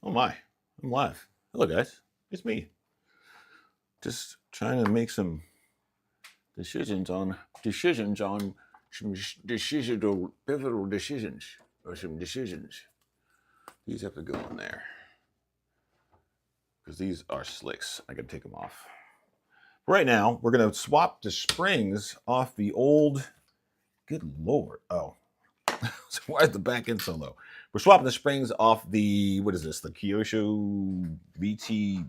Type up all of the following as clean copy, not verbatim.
Oh my, I'm live. Hello, guys. It's me. Just trying to make some decisions on some decisional pivotal decisions or some decisions. These have to go in there because these are slicks. I gotta take them off. Right now, we're gonna swap the springs off the old. Good lord! Oh, so why is the back end so low? We're swapping the springs off the what is this? The Kyosho VT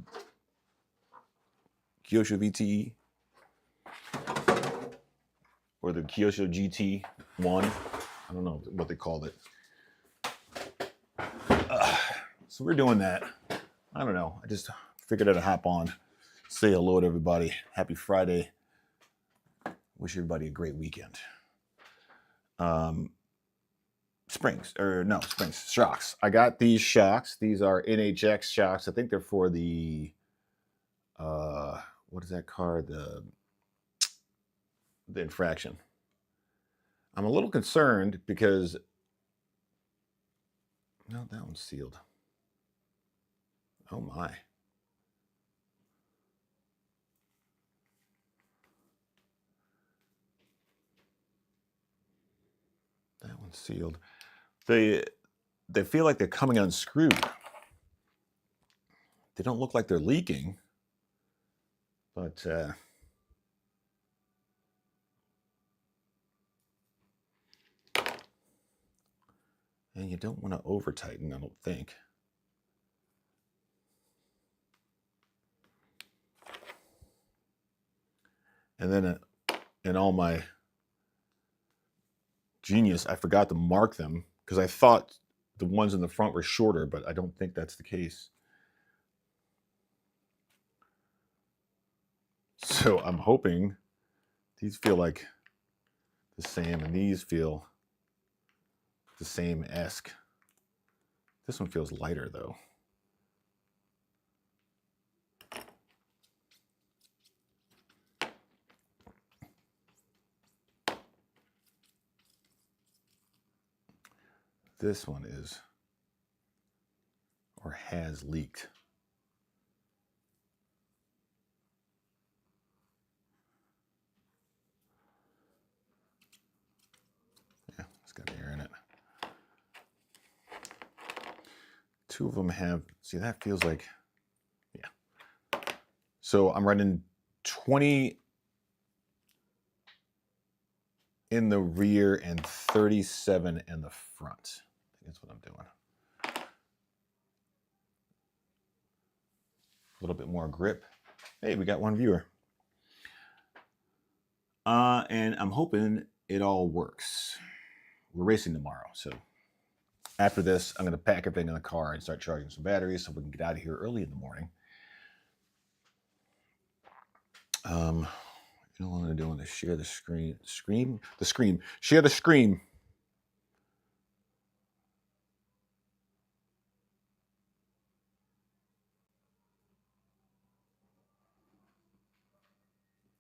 or the Kyosho GT1. I don't know what they called it. So we're doing that. I don't know. I just figured I'd hop on, say hello to everybody. Happy Friday. Wish everybody a great weekend. Springs. Shocks. I got these shocks. These are NHX shocks. I think they're for the, what is that car? The infraction. I'm a little concerned because, no, that one's sealed. Oh my. That one's sealed. They feel like they're coming unscrewed. They don't look like they're leaking, but and you don't want to over tighten, I don't think. And then in all my genius, I forgot to mark them because I thought the ones in the front were shorter, but I don't think that's the case. So I'm hoping these feel like the same and these feel the same-esque. This one feels lighter though. This one is or has leaked. Yeah, it's got air in it. Two of them have, see, that feels like, yeah. So I'm running 20 in the rear and 37 in the front. I think that's what I'm doing. A little bit more grip. Hey, we got one viewer. And I'm hoping it all works. We're racing tomorrow, so after this, I'm going to pack everything in the car and start charging some batteries so we can get out of here early in the morning. You know what I'm doing is share the screen. Share the screen.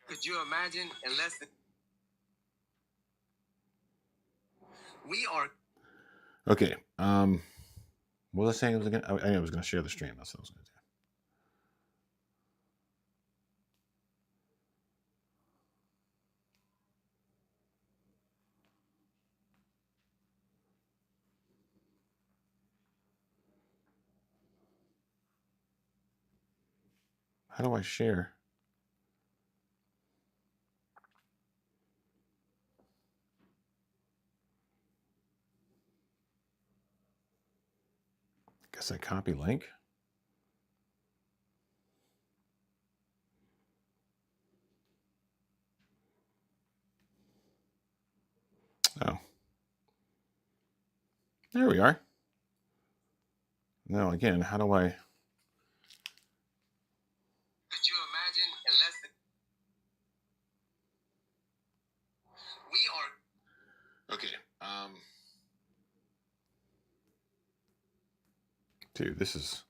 Could you imagine in less than we are Okay. What was I saying? I was gonna share the stream. That's what I was gonna do. How do I share? Guess I copy link. Oh. There we are. Now again, how do I? could you imagine in less than we are Okay. Dude, this is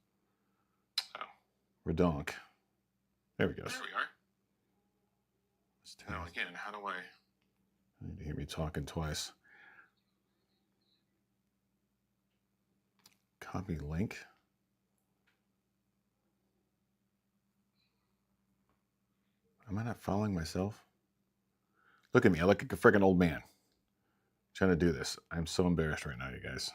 redonk. There we go. There we are. Now again, how do I? I need to hear me talking twice. Copy link. Am I not following myself? Look at me. I look like a freaking old man trying to do this. I'm so embarrassed right now, you guys.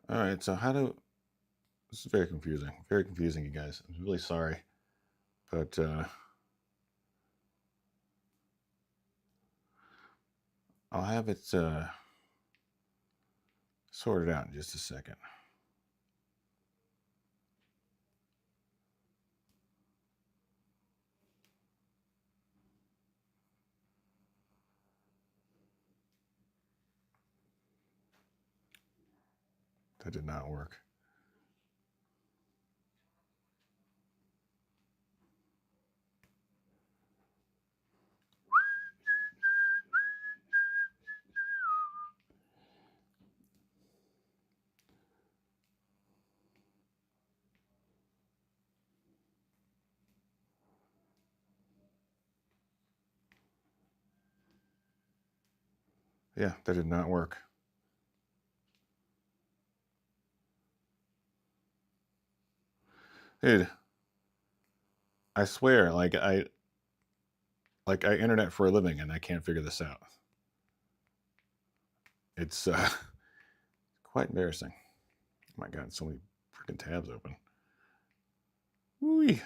All right, so this is very confusing. Very confusing, you guys. I'm really sorry. But I'll have it sorted out in just a second. That did not work. Yeah, that did not work. Dude, I swear, I internet for a living and I can't figure this out. It's quite embarrassing. Oh my god, so many freaking tabs open. Whee.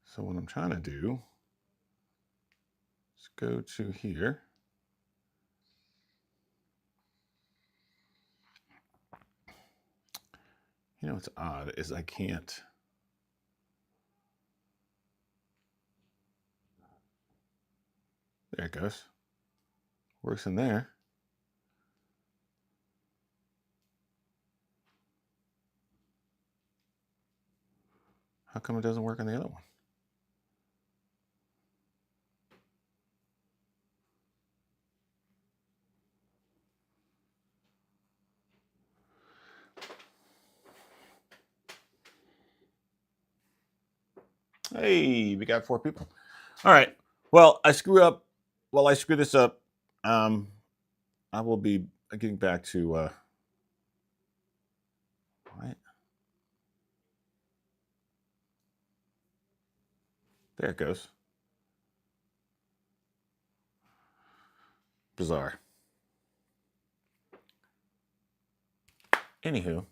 So what I'm trying to do is go to here. You know what's odd is I can't. There it goes. Works in there. How come it doesn't work on the other one? Hey, we got 4 people. All right. Well, I screw up. While I screw this up, I will be getting back to what? There it goes. Bizarre. Anywho,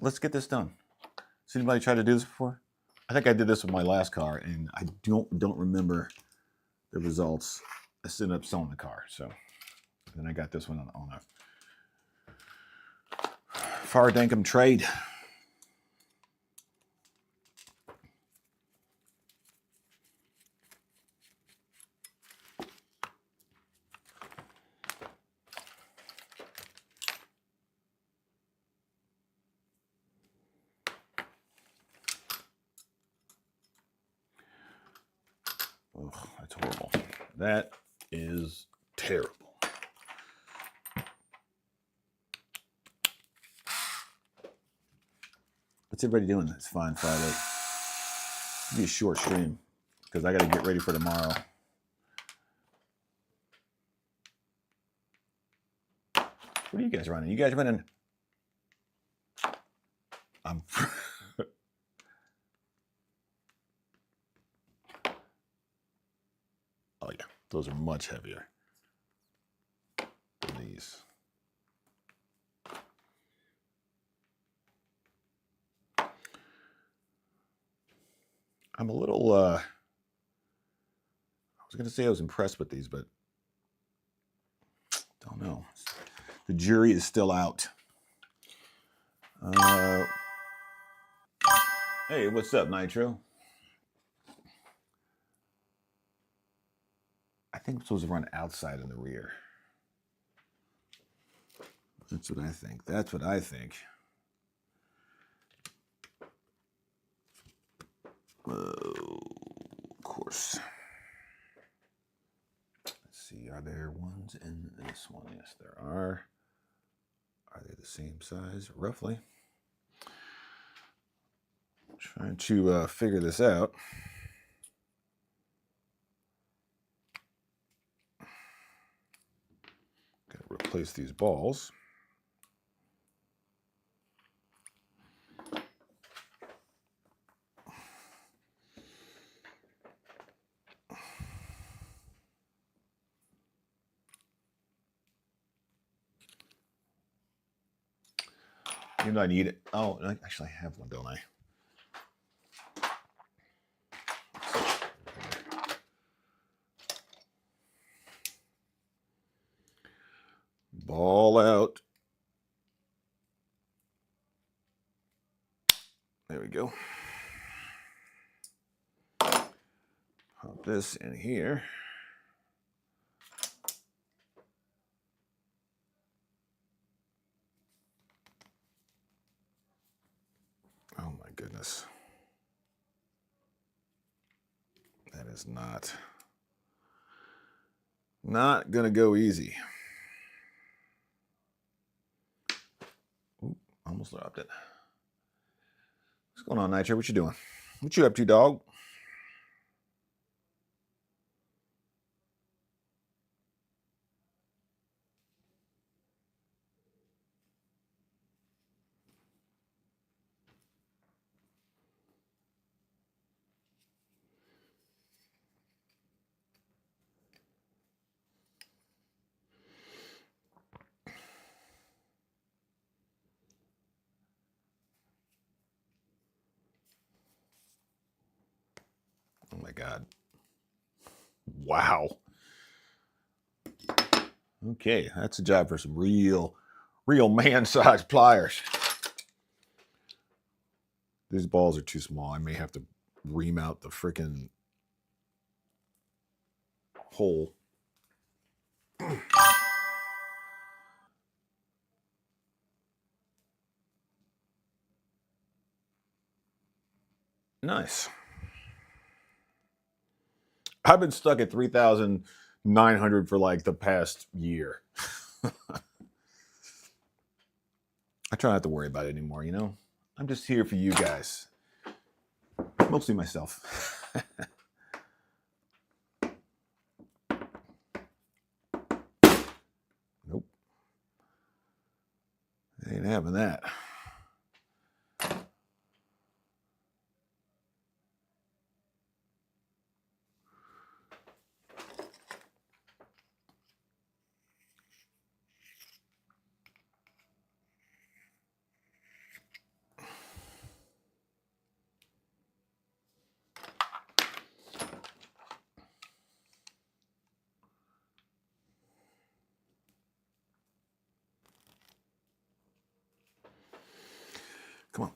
let's get this done. Has anybody tried to do this before? I think I did this with my last car, and I don't remember the results. I ended up selling the car, so then I got this one on a far dankum trade. Ugh, that's horrible. That is terrible. What's everybody doing? It's fine, 5-8. It'll be a short stream because I got to get ready for tomorrow. What are you guys running? You guys running? I'm. Oh yeah, those are much heavier than these. I'm a little. I was gonna say I was impressed with these, but don't know. The jury is still out. Hey, what's up, Nitro? I think I'm supposed to run outside in the rear. That's what I think. That's what I think. Gross. Let's see, are there ones in this one? Yes, there are. Are they the same size? Roughly. Trying to figure this out. Gotta replace these balls. You know I need it. Oh, actually I have one, don't I? Ball out. There we go. Pop this in here. Oh my goodness. That is not gonna go easy. Oop, almost dropped it. What's going on, Nitro? What you doing? What you up to, dog? Oh my God. Wow. Okay, that's a job for some real man-sized pliers. These balls are too small. I may have to ream out the freaking hole. Nice. I've been stuck at 3,900 for like the past year. I try not to worry about it anymore, you know? I'm just here for you guys. Mostly myself. Nope. Ain't having that. Come on.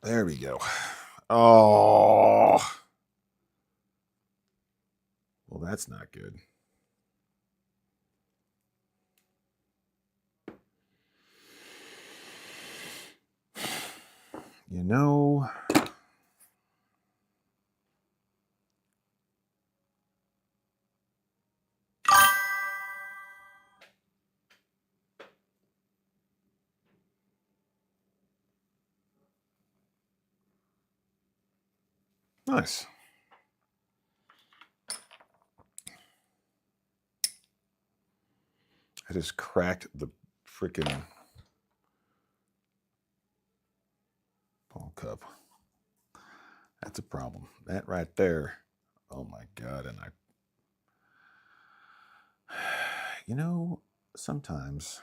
There we go. Oh. Well, that's not good. You know, nice. I just cracked the freaking ball cup. That's a problem. That right there. Oh my God. And you know, sometimes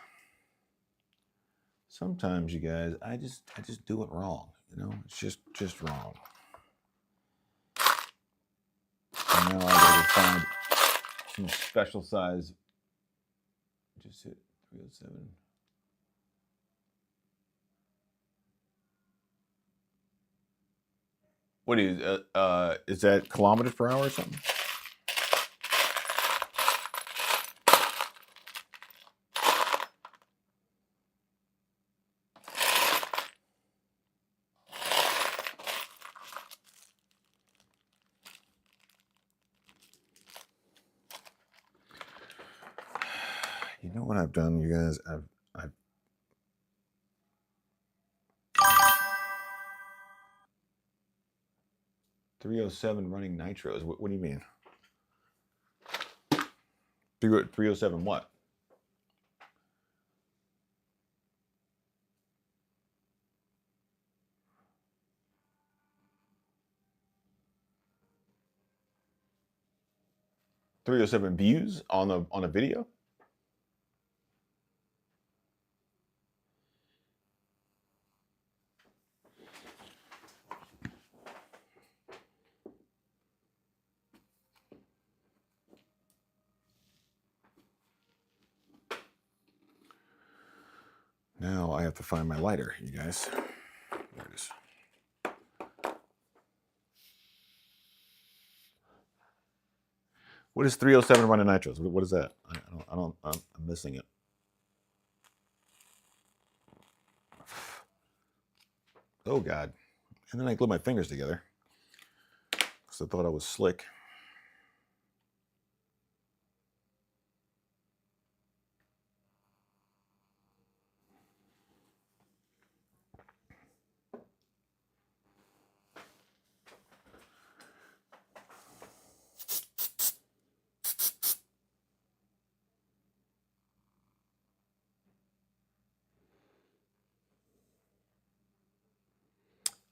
you guys, I just do it wrong. You know, it's just wrong. And now I gotta find some special size. Just hit 307. What is that kilometers per hour or something? You know what I've done, you guys? I've 307 running nitros. What do you mean? 307 what? $307 views on a video? Now I have to find my lighter, you guys. There it is. What is 307 running nitros? What is that? I'm missing it. Oh God. And then I glued my fingers together because I thought I was slick.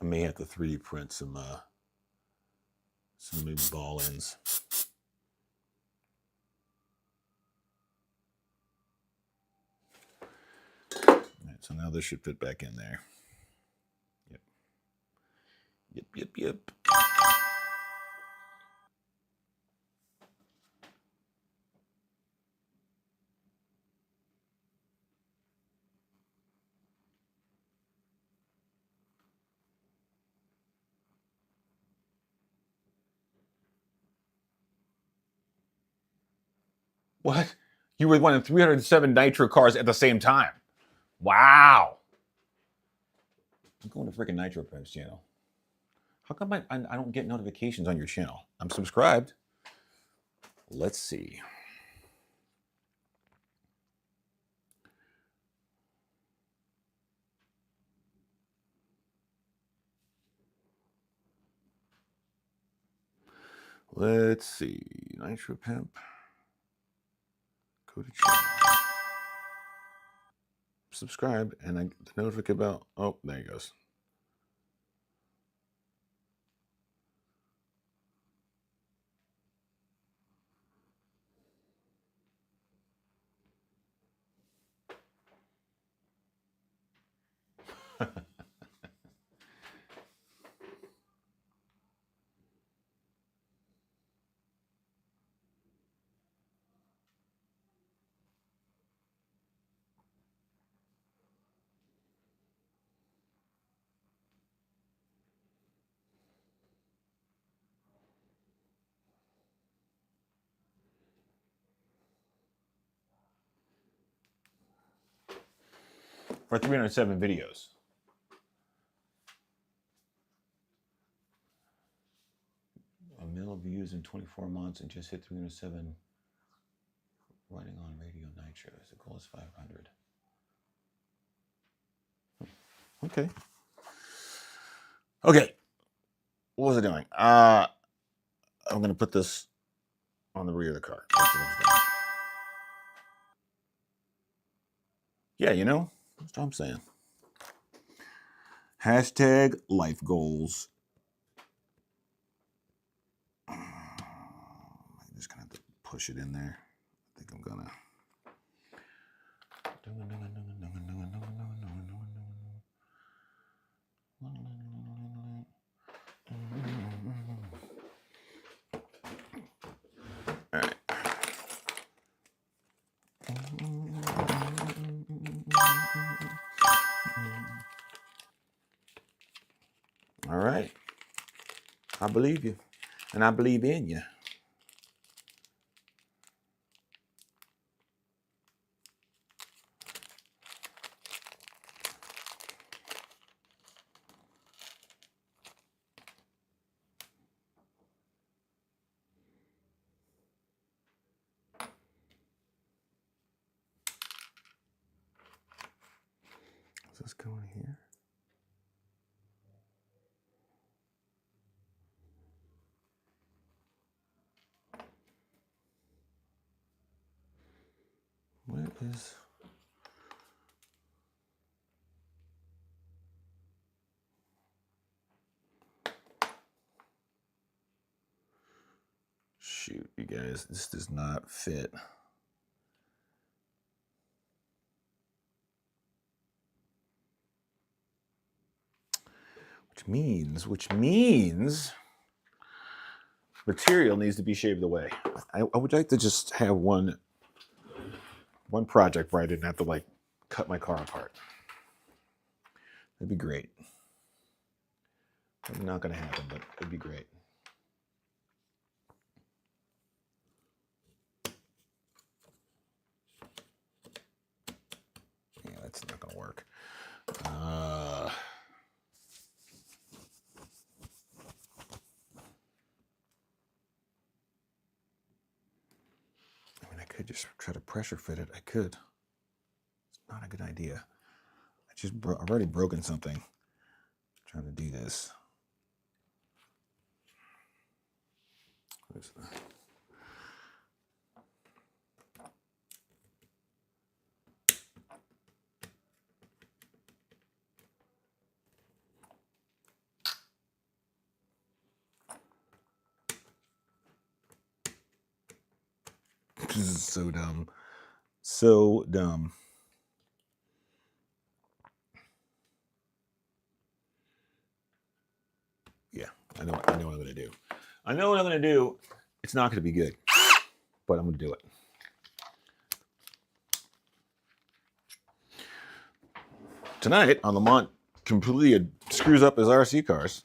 I may have to 3D print some new ball ends. All right, so now this should fit back in there. Yep. What? You were one of 307 nitro cars at the same time. Wow. I'm going to freaking Nitro Pimps channel. How come I don't get notifications on your channel? I'm subscribed. Let's see. Let's see. Nitro Pimp. Go to channel. Subscribe and I get the notification about. Oh, there he goes. For 307 videos. A mil views in 24 months and just hit 307 running on Radio Nitro. The goal is 500. Okay. Okay. What was I doing? I'm going to put this on the rear of the car. That's what I was doing. Yeah, you know, that's what I'm saying. Hashtag life goals. I'm just going to have to push it in there. I think I'm going to. All right. All right. I believe you. And I believe in you. this going here? Where is... Shoot, you guys, this does not fit. Which means material needs to be shaved away. I would like to just have one project where I didn't have to like cut my car apart. That'd be great. Probably not going to happen, but it'd be great. Yeah, that's not going to work. I could just try to pressure fit it. I could. It's not a good idea. I've already broken something trying to do this. What is that? This is so dumb. So dumb. Yeah, I know what I'm going to do. I know what I'm going to do. It's not going to be good, but I'm going to do it. Tonight on Lamont completely screws up his RC cars.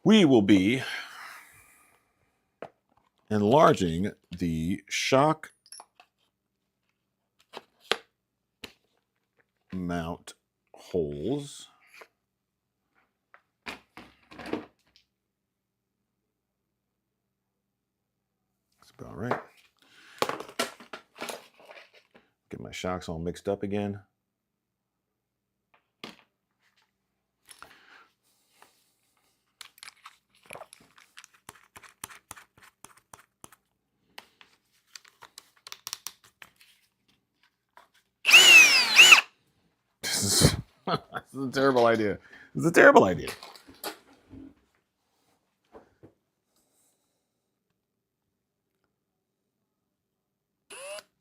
We will be enlarging the shock mount holes. That's about right. Get my shocks all mixed up again. This is a terrible idea. This is a terrible idea.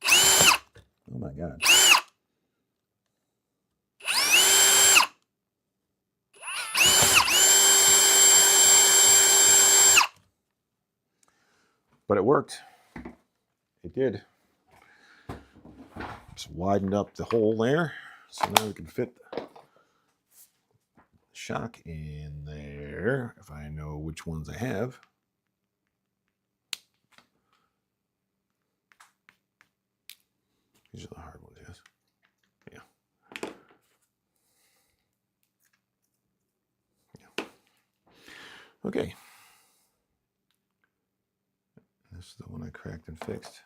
Oh my God. But it worked. It did. Just widened up the hole there. So now we can fit the shock in there if I know which ones I have. These are the hard ones, yes. Yeah. Yeah. Okay. This is the one I cracked and fixed.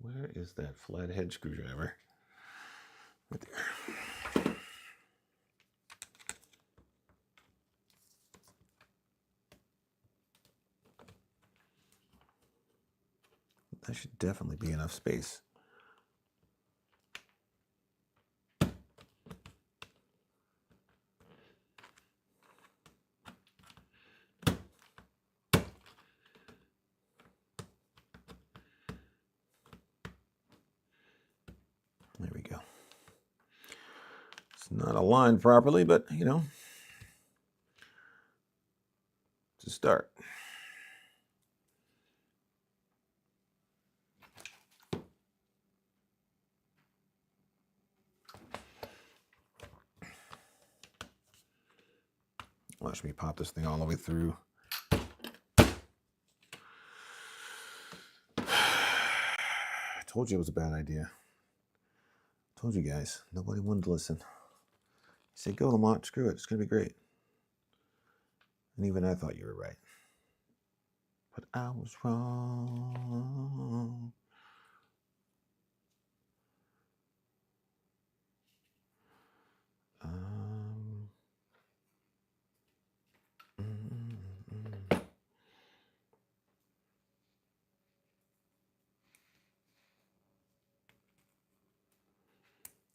Where is that flathead screwdriver? Right there. That should definitely be enough space. There we go. It's not aligned properly, but you know, to start. Watch me pop this thing all the way through. I told you it was a bad idea. I told you guys. Nobody wanted to listen. I said, go, Lamont. Screw it. It's going to be great. And even I thought you were right. But I was wrong.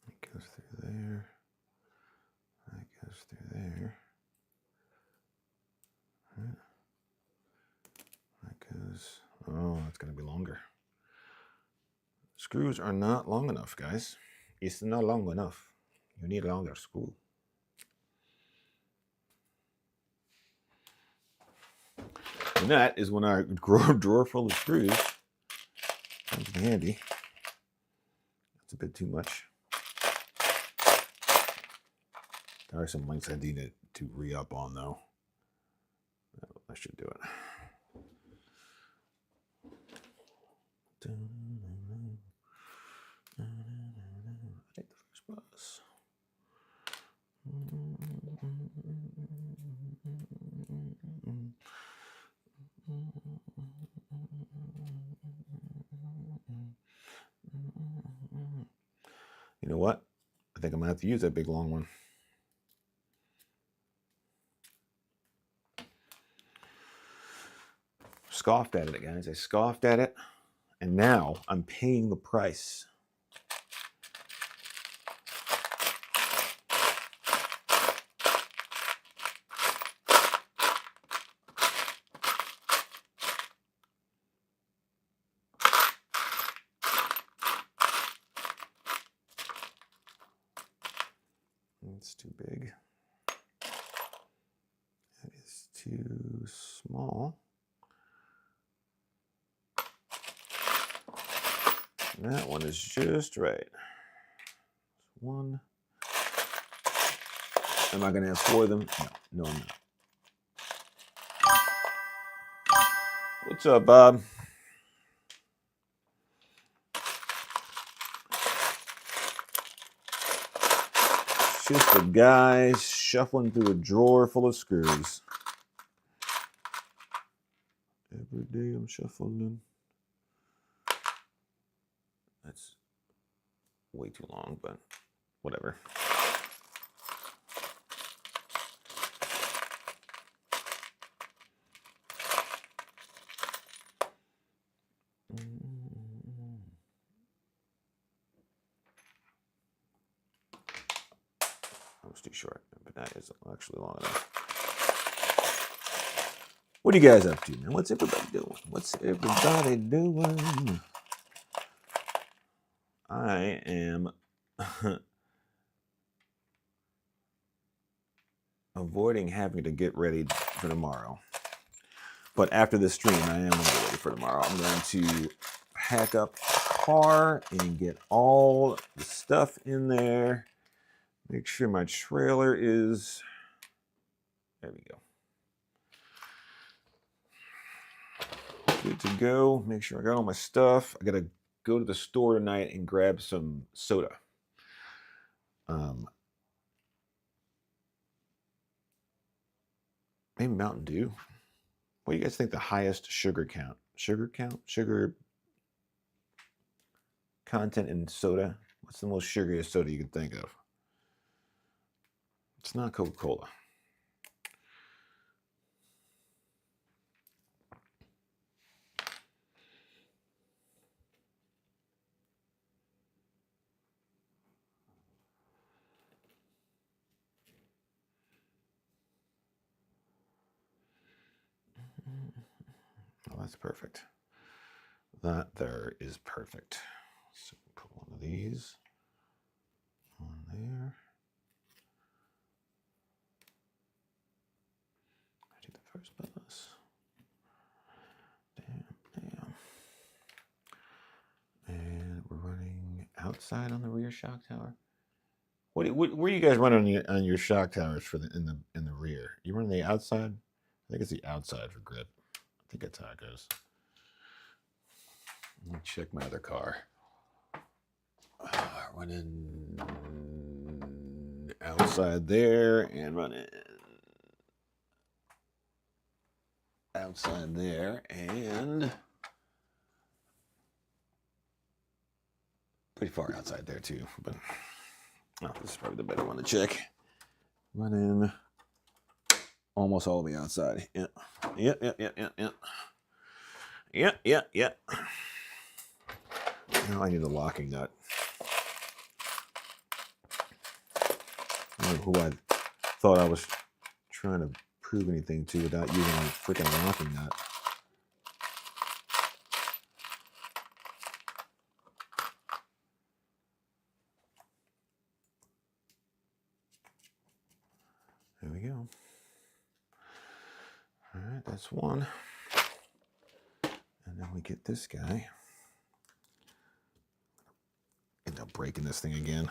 It goes through there. That goes through there. That goes. Oh, that's going to be longer. Screws are not long enough, guys. It's not long enough. You need a longer screw. And that is when our drawer full of screws comes in handy. That's a bit too much. There are some links I need to re-up on, though. I should do it. I take the first bus. You know what? I think I'm going to have to use that big long one. Scoffed at it, guys. I scoffed at it. And now I'm paying the price. It's too big. That is too small. And that one is just right. One. Am I going to have 4 of them? No, I'm not. What's up, Bob? It's just the guys shuffling through a drawer full of screws. Every day I'm shuffling. That's way too long, but whatever. That was too short, but that is actually long enough. What are you guys up to, man? What's everybody doing? What's everybody doing? I am avoiding having to get ready for tomorrow. But after this stream, I am going to get ready for tomorrow. I'm going to pack up the car and get all the stuff in there. Make sure my trailer is... There we go. Good to go. Make sure I got all my stuff. I got to go to the store tonight and grab some soda. Maybe Mountain Dew. What do you guys think the highest sugar count? Sugar content in soda? What's the most sugariest soda you can think of? It's not Coca-Cola. Oh, that's perfect. That there is perfect. So put one of these on there. I take the first bus. Damn. And we're running outside on the rear shock tower. Where are you guys running on your shock towers for in the rear? You running the outside? I think it's the outside for grip. I think that's how it goes. Let me check my other car. Running outside there and running outside there and pretty far outside there too. But this is probably the better one to check. Running almost all the way outside. Yeah. Yeah. Now I need a locking nut. I don't know who I thought I was trying to prove anything to without using a freaking locking nut. There we go. All right, that's one. And then we get this guy. End up breaking this thing again.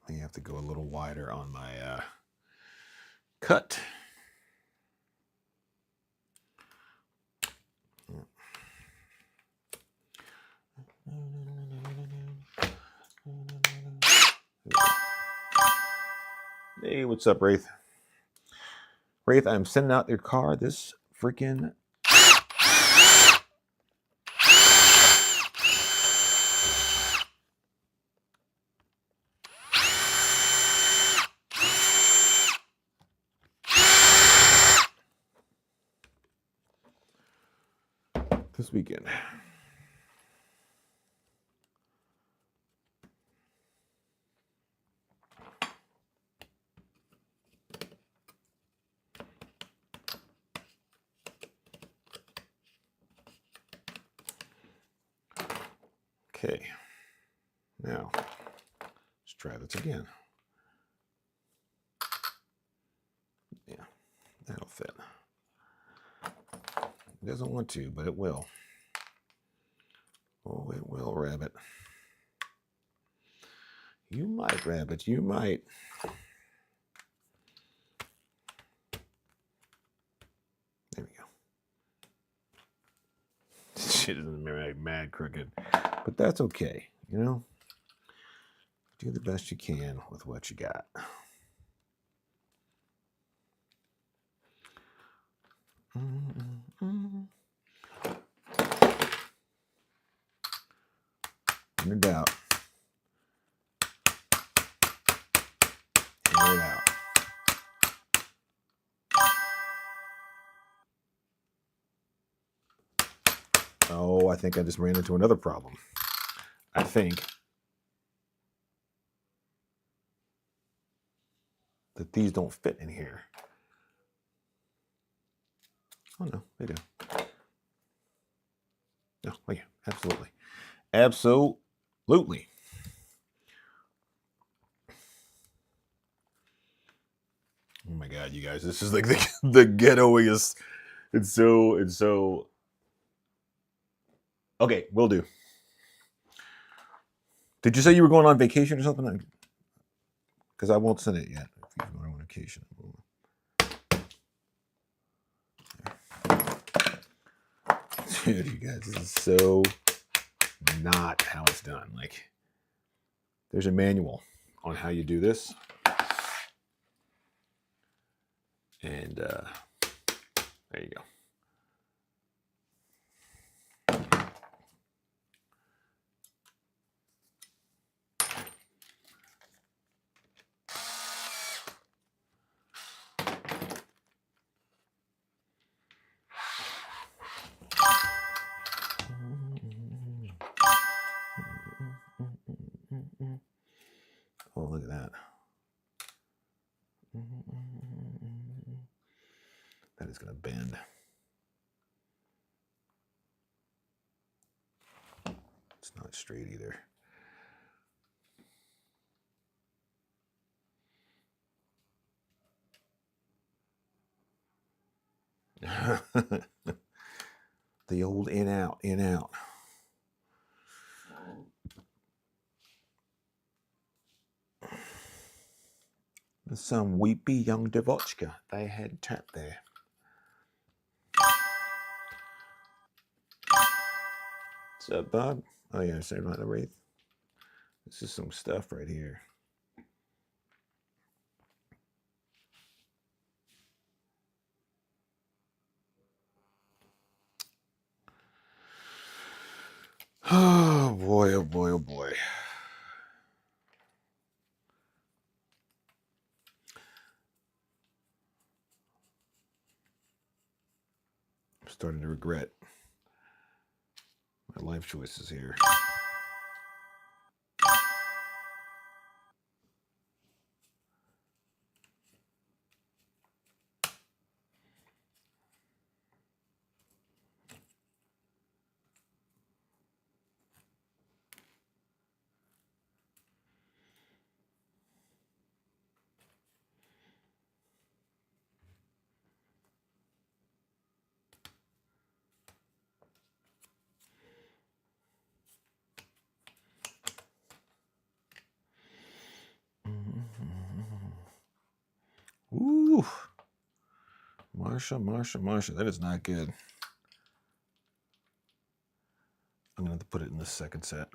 I have to go a little wider on my cut. Hey, what's up, Wraith? Wraith, I'm sending out your car this freaking this weekend. Okay, now let's try this again. Yeah, that'll fit. It doesn't want to, but it will. Oh, it will, Rabbit. You might, Rabbit, you might. There we go. Shit is mad crooked. But that's okay, you know? Do the best you can with what you got. In doubt. Air it out. Oh, I think I just ran into another problem. I think that these don't fit in here. Oh, no, they do. No, oh, yeah, absolutely. Absolutely. Oh my God, you guys, this is like the ghettoiest. It's so. Okay, will do. Did you say you were going on vacation or something? Because I won't send it yet. If you're going on vacation. Dude, you guys, this is so not how it's done. Like, there's a manual on how you do this. And there you go. Oh, look at that. That is going to bend. It's not straight either. The old in out, in out. Some weepy young Devotchka they had tapped there. What's up, Bob? Oh yeah, Saved by the Wraith. This is some stuff right here. Oh boy, oh boy, oh boy. I'm starting to regret my life choices here. Ooh. Marsha, that is not good. I'm going to have to put it in the second set.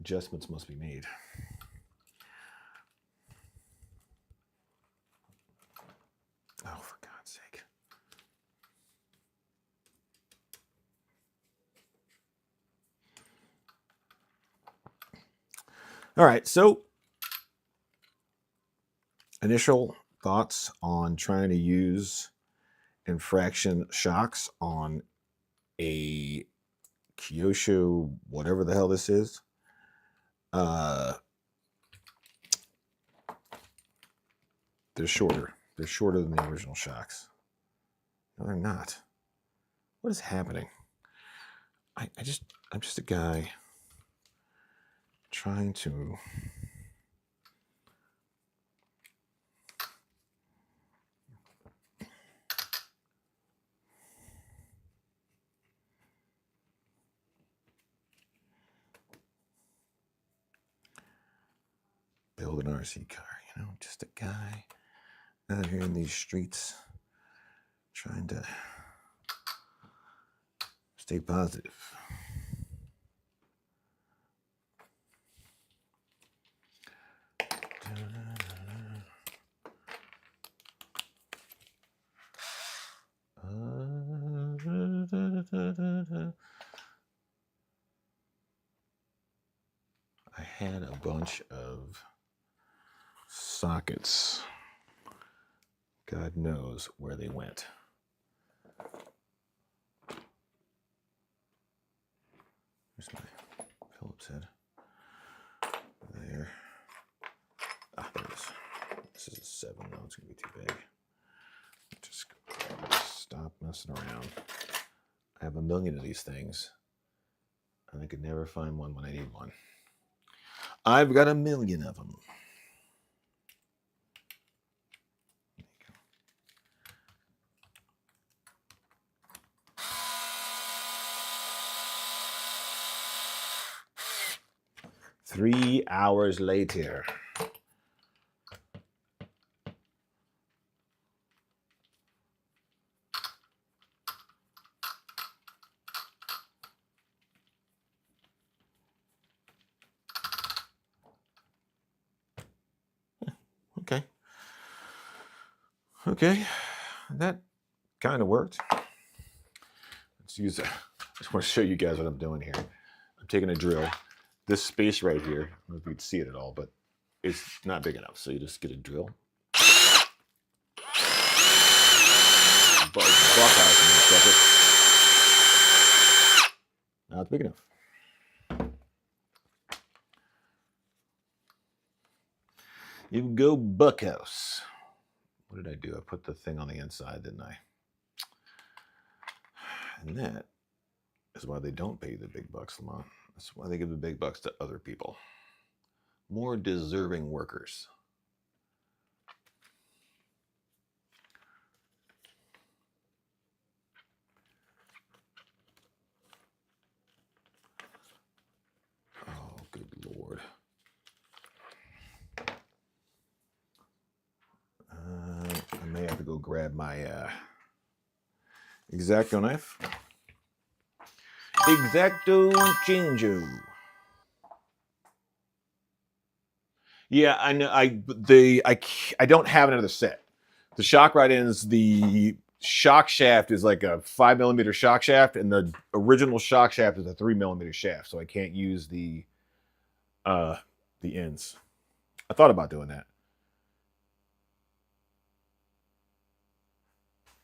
Adjustments must be made. Oh, for God's sake. All right, so initial thoughts on trying to use infraction shocks on a Kyosho, whatever the hell this is. They're shorter. They're shorter than the original shocks. No, they're not. What is happening? I'm just a guy trying to build an RC car, just a guy out here in these streets trying to stay positive. I had a bunch of sockets. God knows where they went. Here's my Phillips head. There. Ah, there it is. This is a 7 though. It's going to be too big. Just stop messing around. I have a million of these things, and I could never find one when I need one. I've got a million of them. There you go. 3 hours later. Okay, that kind of worked. Let's use I just want to show you guys what I'm doing here. I'm taking a drill. This space right here, I don't know if you can see it at all, but it's not big enough. So you just get a drill. Now it's big enough. You go Buckhouse. What did I do? I put the thing on the inside, didn't I? And that is why they don't pay the big bucks, Lamont. That's why they give the big bucks to other people. More deserving workers. Oh, good Lord. grab my X-Acto knife. X-Acto Changeo. Yeah, I know. I don't have another set. The shock rod ends. The shock shaft is like a 5mm shock shaft, and the original shock shaft is a 3mm shaft. So I can't use the ends. I thought about doing that,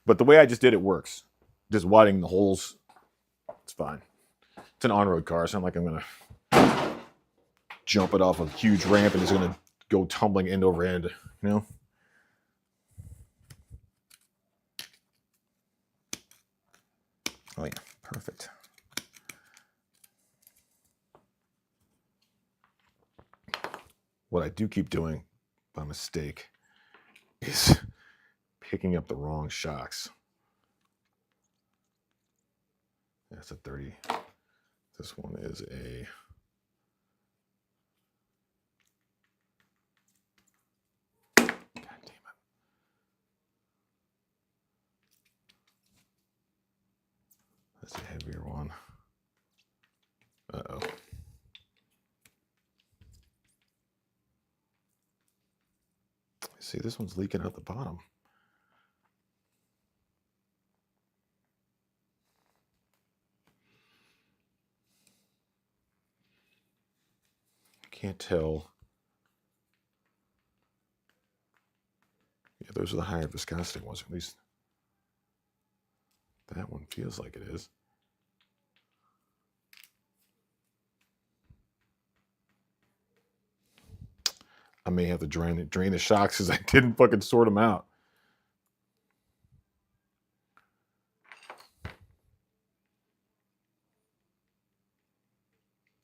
but the way I just did it works. Just widening the holes, it's fine. It's an on-road car. It's not like I'm gonna jump it off a huge ramp and it's gonna go tumbling end over end. You know. Oh yeah, perfect. What I do keep doing by mistake is picking up the wrong shocks. That's a 30. This one is a God damn it. That's a heavier one. Uh-oh. See, this one's leaking out the bottom. Can't tell. Yeah, those are the higher viscosity ones. At least that one feels like it is. I may have to drain the shocks because I didn't fucking sort them out.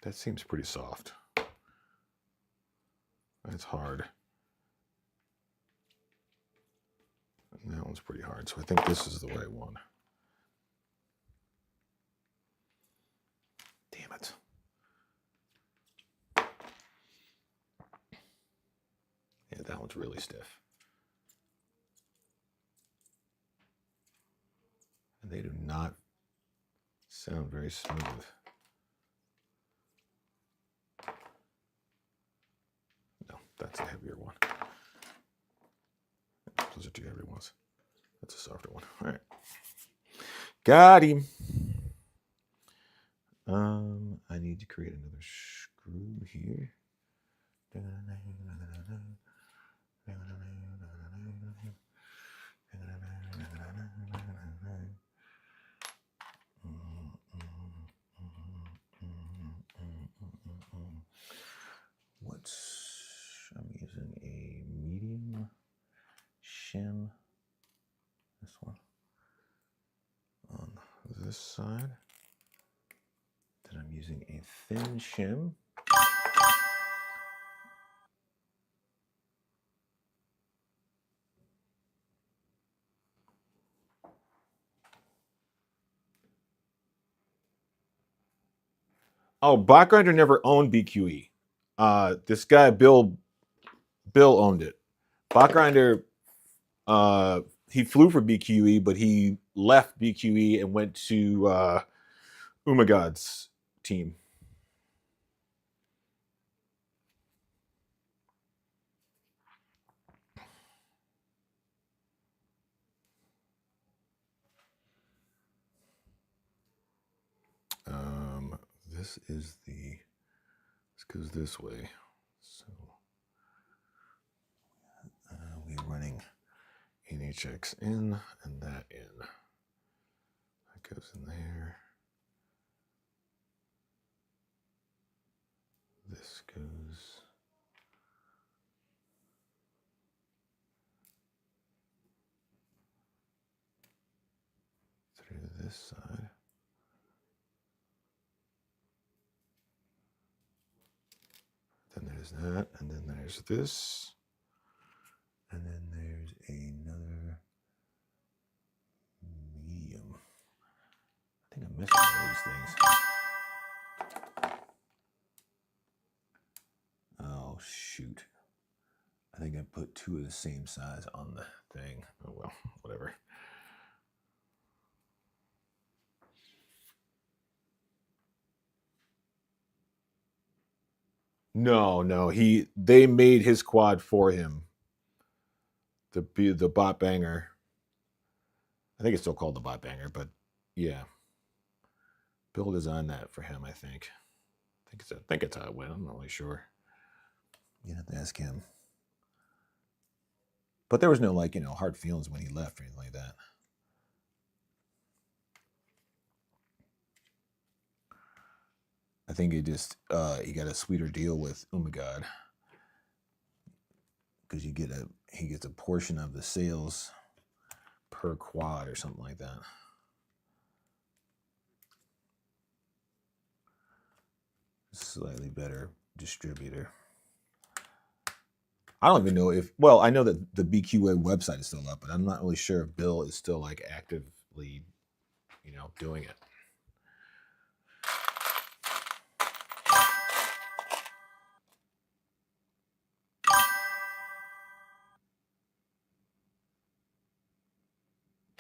That seems pretty soft. That's hard. And that one's pretty hard. So I think this is the right one. Damn it. Yeah, that one's really stiff. And they do not sound very smooth. No, that's a heavier one. Those are two heavier ones. That's a softer one. All right. Got him. I need to create another screw here. I'm using a medium shim. This one on this side. Then I'm using a thin shim. Oh, Bachgrinder never owned BQE. This guy Bill owned it. Bachgrinder, he flew for BQE, but he left BQE and went to Umagod's team. This is this goes this way. So we're running NHX in and that in. That goes in there. This goes through this side. Then there's that, and then there's this, and then there's another medium. I think I'm missing all these things. Oh shoot! I think I put two of the same size on the thing. Oh well, whatever. No, they made his quad for him. The Bot Banger. I think it's still called the Bot Banger, but yeah. Bill designed that for him, I think. I think it's how it went. I'm not really sure. You have to ask him. But there was no hard feelings when he left or anything like that. I think he just he got a sweeter deal with Umagod because he gets a portion of the sales per quad or something like that. Slightly better distributor. I don't even know if, well, I know that the BQA website is still up, but I'm not really sure if Bill is still like actively, doing it.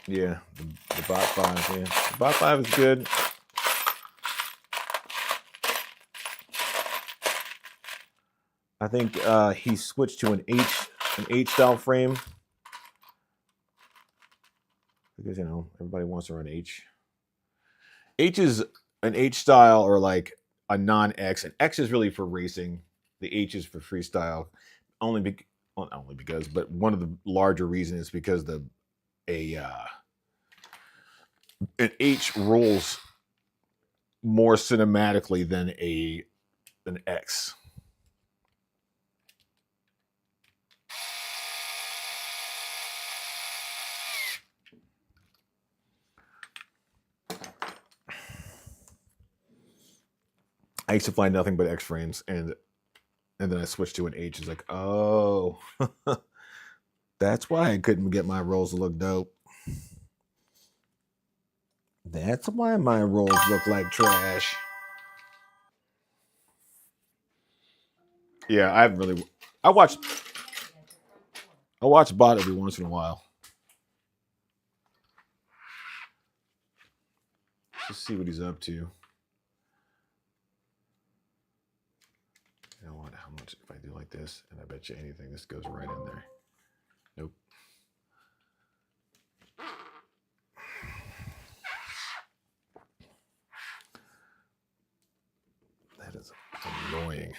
Yeah, the Bot 5, yeah. The Bot 5 is good. I think he switched to an H style frame because everybody wants to run H. H is an H style or like a non-X, and X is really for racing. The H is for freestyle, not only because, but one of the larger reasons is because an H rolls more cinematically than an X. I used to fly nothing but X frames, and then I switched to an H. It's like, oh, that's why I couldn't get my rolls to look dope. That's why my rolls look like trash. Yeah, I watch Bot every once in a while. Just see what he's up to. You know what? How much if I do like this, and I bet you anything this goes right in there. Nope. That is annoying.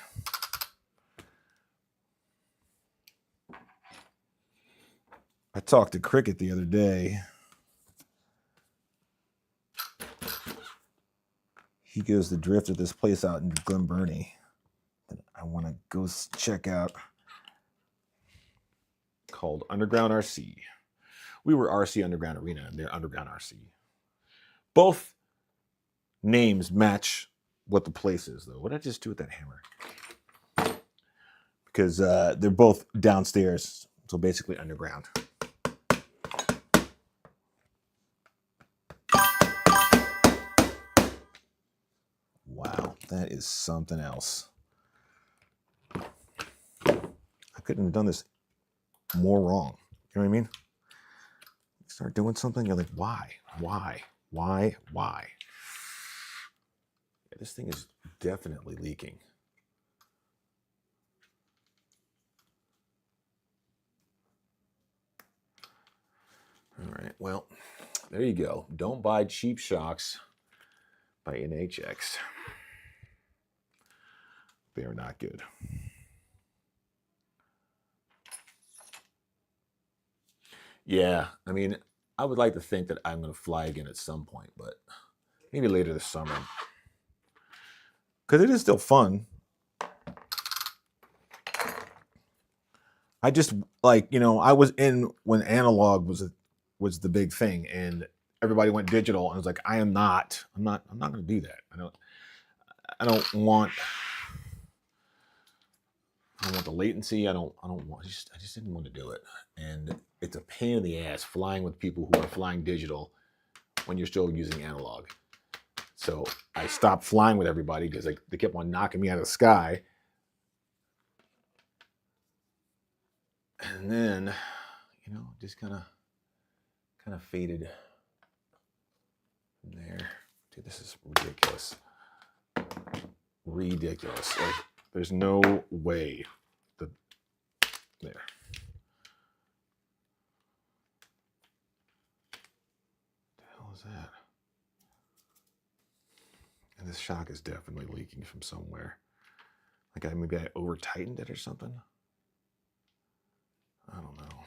I talked to Cricket the other day. He goes to drift at this place out in Glen Burnie that I want to go check out, called Underground RC. We were RC Underground Arena, and they're Underground RC. Both names match what the place is, though. What did I just do with that hammer? Because they're both downstairs, so basically underground. Wow, that is something else. I couldn't have done this more wrong. You know what I mean? You start doing something, you're like, why? Yeah, this thing is definitely leaking. All right, well, there you go. Don't buy cheap shocks by NHX. They are not good. Yeah, I mean, I would like to think that I'm going to fly again at some point, but maybe later this summer. Because it is still fun. I just I was in when analog was the big thing, and everybody went digital, and I was like, I'm not going to do that. I don't want the latency. I just didn't want to do it. And it's a pain in the ass flying with people who are flying digital when you're still using analog. So I stopped flying with everybody because they kept on knocking me out of the sky. And then, you know, just kind of faded from there. Dude, this is ridiculous. Ridiculous. Like, there's no way that there. What the hell is that? And this shock is definitely leaking from somewhere. Like maybe I over tightened it or something. I don't know.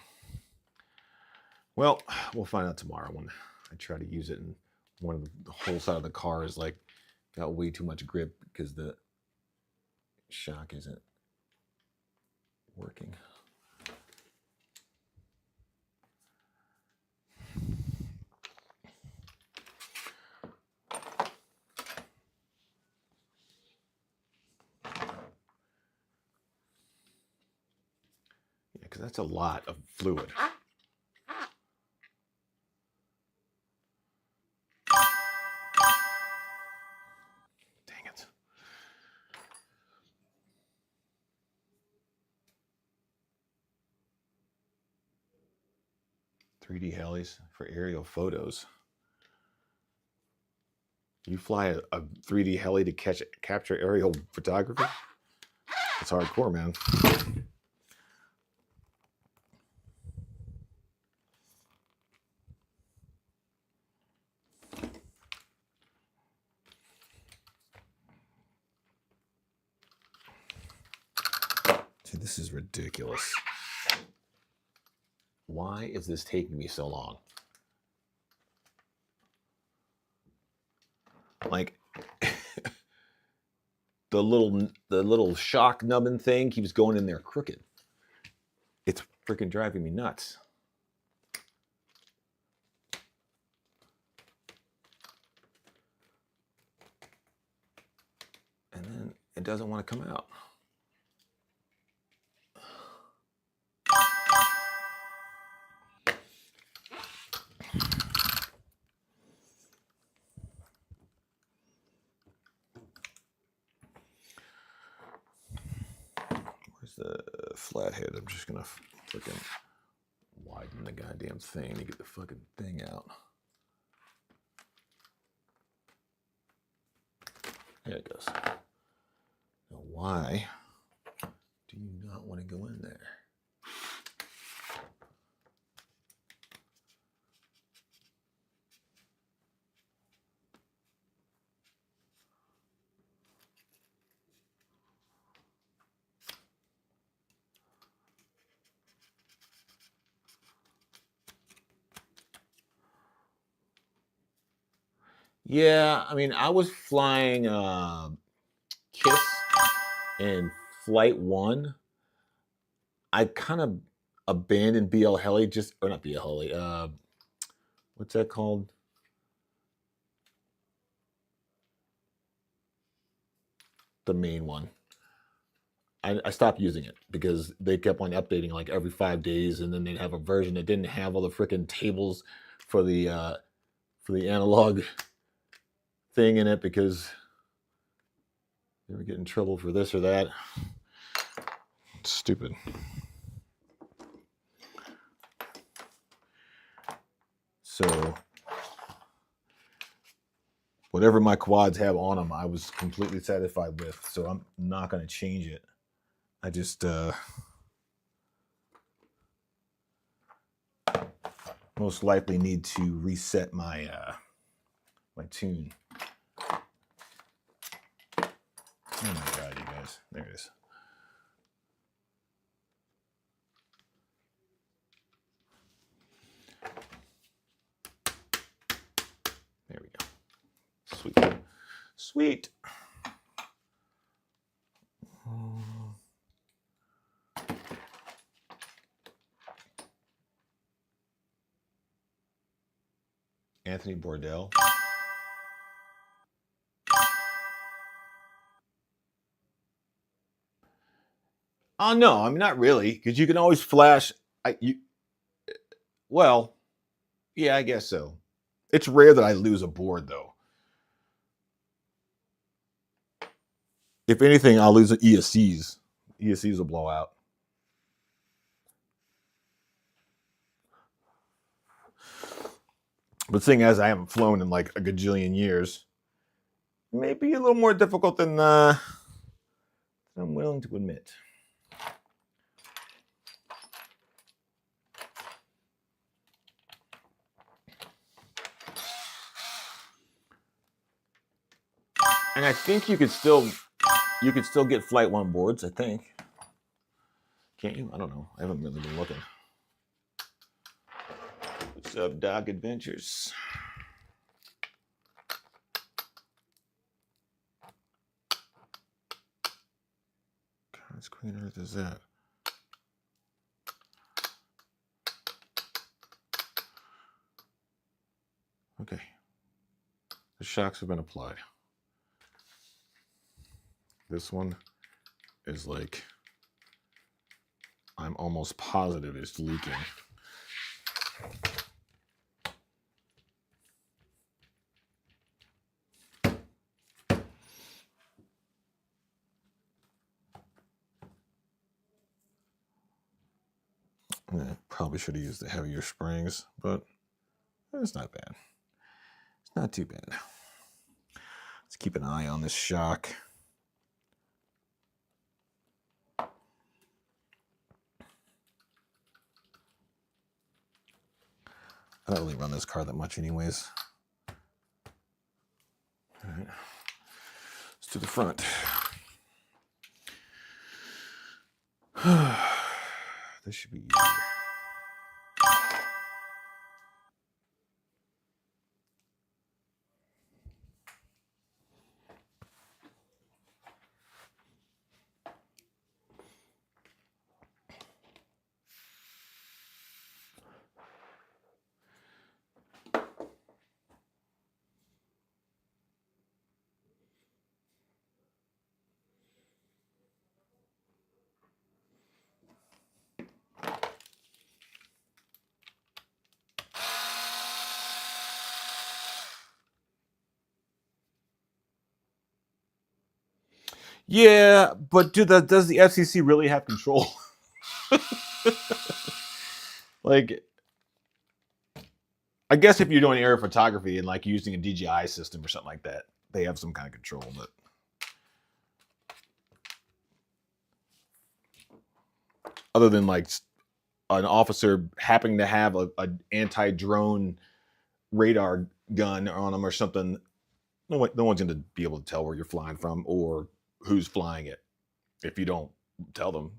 Well, we'll find out tomorrow when I try to use it, and one of the whole side of the car is like got way too much grip because the shock isn't working. Yeah, because that's a lot of fluid. Dang it. "3D helis for aerial photos." You fly a 3D heli to capture aerial photography? It's hardcore, man. Dude, this is ridiculous. Why is this taking me so long? Like the little shock nubbin thing keeps going in there crooked. It's freaking driving me nuts. And then it doesn't want to come out. Where's the flathead? I'm just gonna freaking widen the goddamn thing to get the fucking thing out. There it goes. Now, why do you not want to go in there? Yeah, I mean, I was flying KISS in Flight 1. I kind of abandoned BL Heli, or not BL Heli, what's that called? The main one. I stopped using it because they kept on updating like every 5 days, and then they'd have a version that didn't have all the freaking tables for the analog thing in it because they were getting in trouble for this or that. It's stupid. So whatever my quads have on them, I was completely satisfied with. So I'm not going to change it. I just most likely need to reset my my tune. Oh my god, you guys. There it is. There we go. Sweet. Sweet. Anthony Bourdain. Oh no, I mean not really, because you can always flash. Well, yeah, I guess so. It's rare that I lose a board though. If anything, I'll lose the ESCs. ESCs will blow out. But seeing as I haven't flown in like a gajillion years, it may be a little more difficult than I'm willing to admit. And I think you could still get Flight One boards. I think, can't you? I don't know. I haven't really been looking. What's up, Dog Adventures? God's Queen Earth is that? Okay. The shocks have been applied. This one is like, I'm almost positive it's leaking. I probably should have used the heavier springs, but it's not bad. It's not too bad. Let's keep an eye on this shock. I don't really run this car that much anyways. All right. Let's do the front. This should be easier. Yeah, but does the FCC really have control? Like, I guess if you're doing aerial photography and like using a DJI system or something like that, they have some kind of control. But other than like an officer happening to have an anti-drone radar gun on them or something, no one's going to be able to tell where you're flying from or who's flying it if you don't tell them.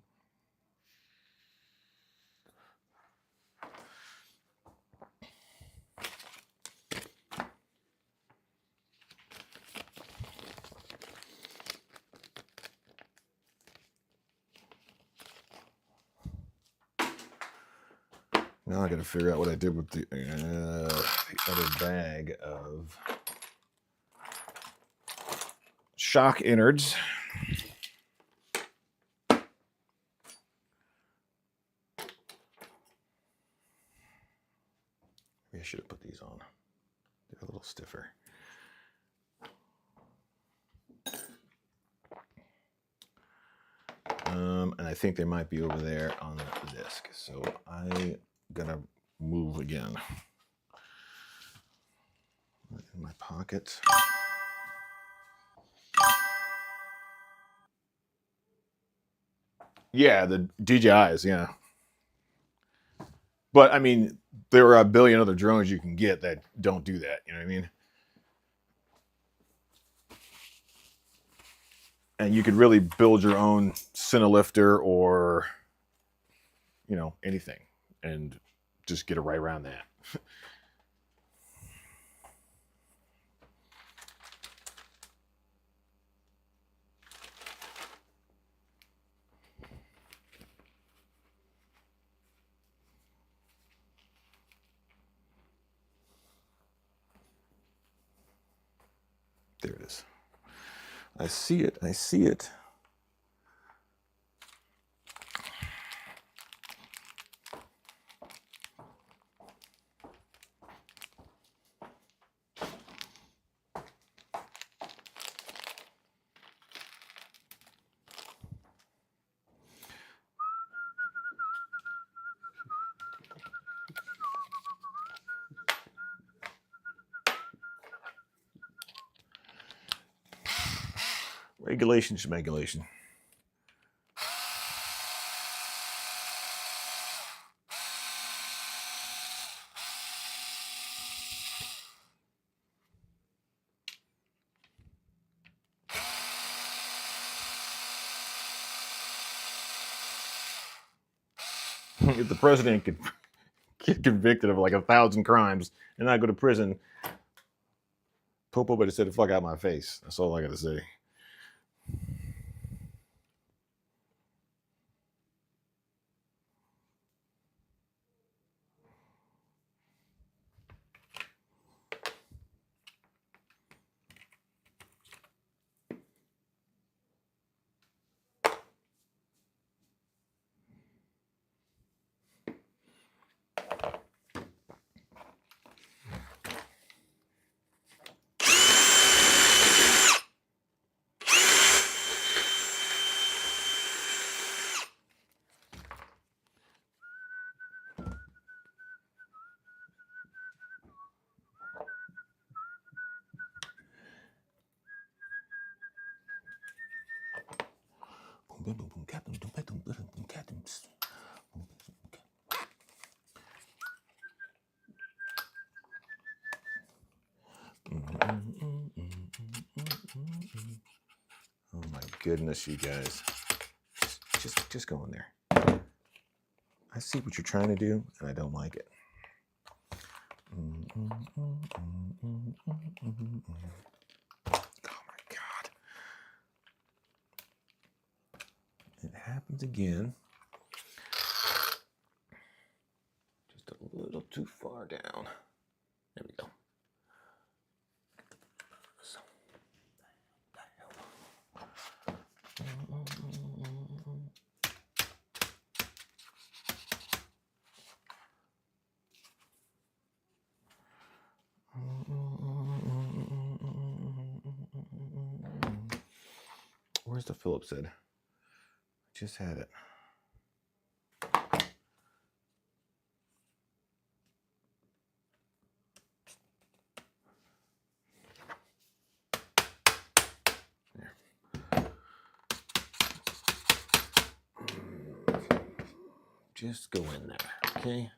Now I got to figure out what I did with the other bag of shock innards. Maybe I should have put these on. They're a little stiffer. And I think they might be over there on the disc. So I gotta move again. In my pocket. Yeah, the DJIs, yeah. But I mean, there are a billion other drones you can get that don't do that. You know what I mean? And you could really build your own Cinelifter or, you know, anything and just get it right around that. There it is. I see it. I see it. Regulation, schmegulation. If the president could get convicted of like 1,000 crimes and not go to prison, Popo better say the fuck out my face. That's all I gotta say. Oh my goodness, you guys. Just go in there. I see what you're trying to do, and I don't like it. Oh my God. It happens again. Just a little too far down. There we go. So, where's the Phillips head? Just had it. There. Just go in there, okay?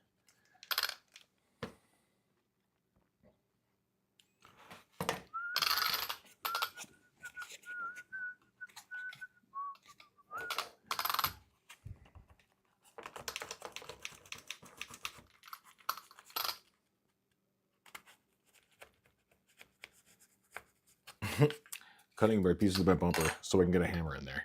Cutting by pieces of my bumper so I can get a hammer in there.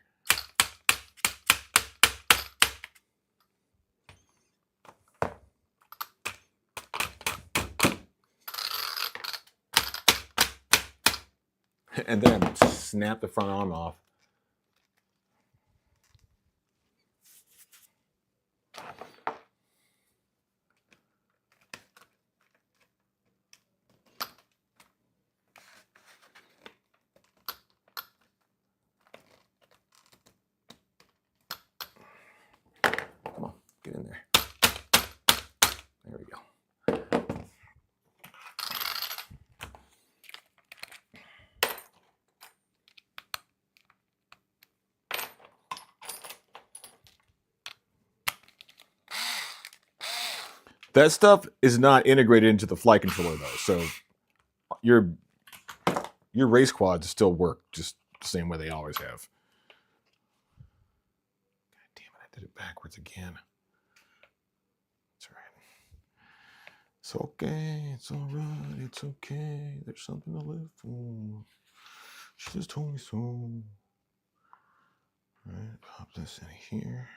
And then snap the front arm off. Come on, get in there. There we go. That stuff is not integrated into the flight controller though, so your race quads still work just the same way they always have. God damn it, I did it backwards again. That's right. It's okay, it's all right, it's okay. There's something to live for. She just told me so. All right, pop this in here.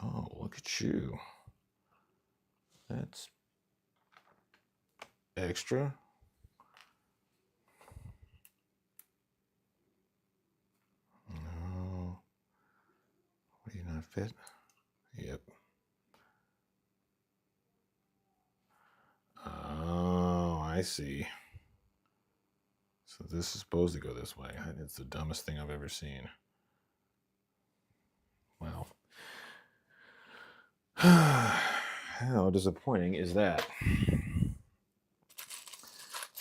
Oh, look at you. That's extra. No. Will you not fit? Yep. Oh, I see. So this is supposed to go this way. It's the dumbest thing I've ever seen. Well, how disappointing is that?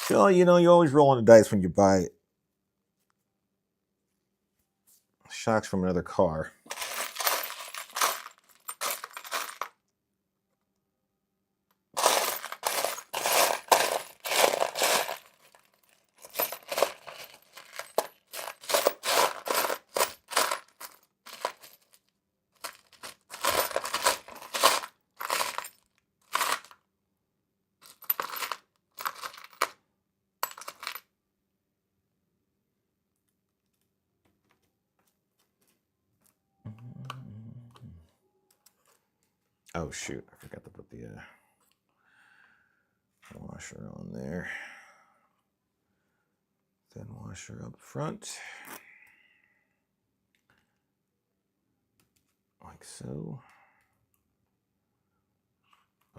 Well, you know, you always roll on the dice when you buy shocks from another car. Oh shoot, I forgot to put the washer on there. Then washer up front. Like so.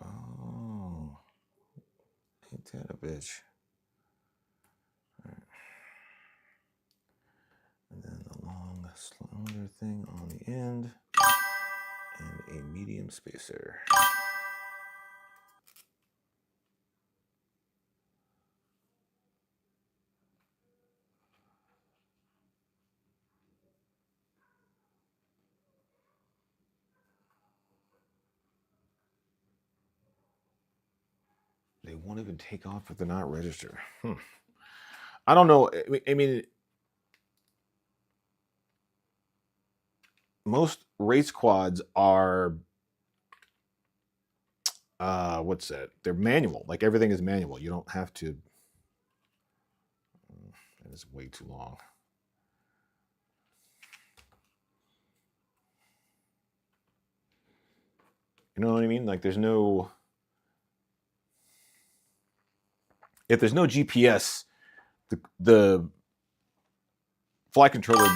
Oh, ain't that a bitch. All right. And then the long cylinder thing on the end. And a medium spacer. They won't even take off if they're not registered. I don't know. I mean, most race quads are what's that? They're manual. Like everything is manual. You don't have to. That is way too long. You know what I mean? Like there's no. If there's no GPS, the flight controller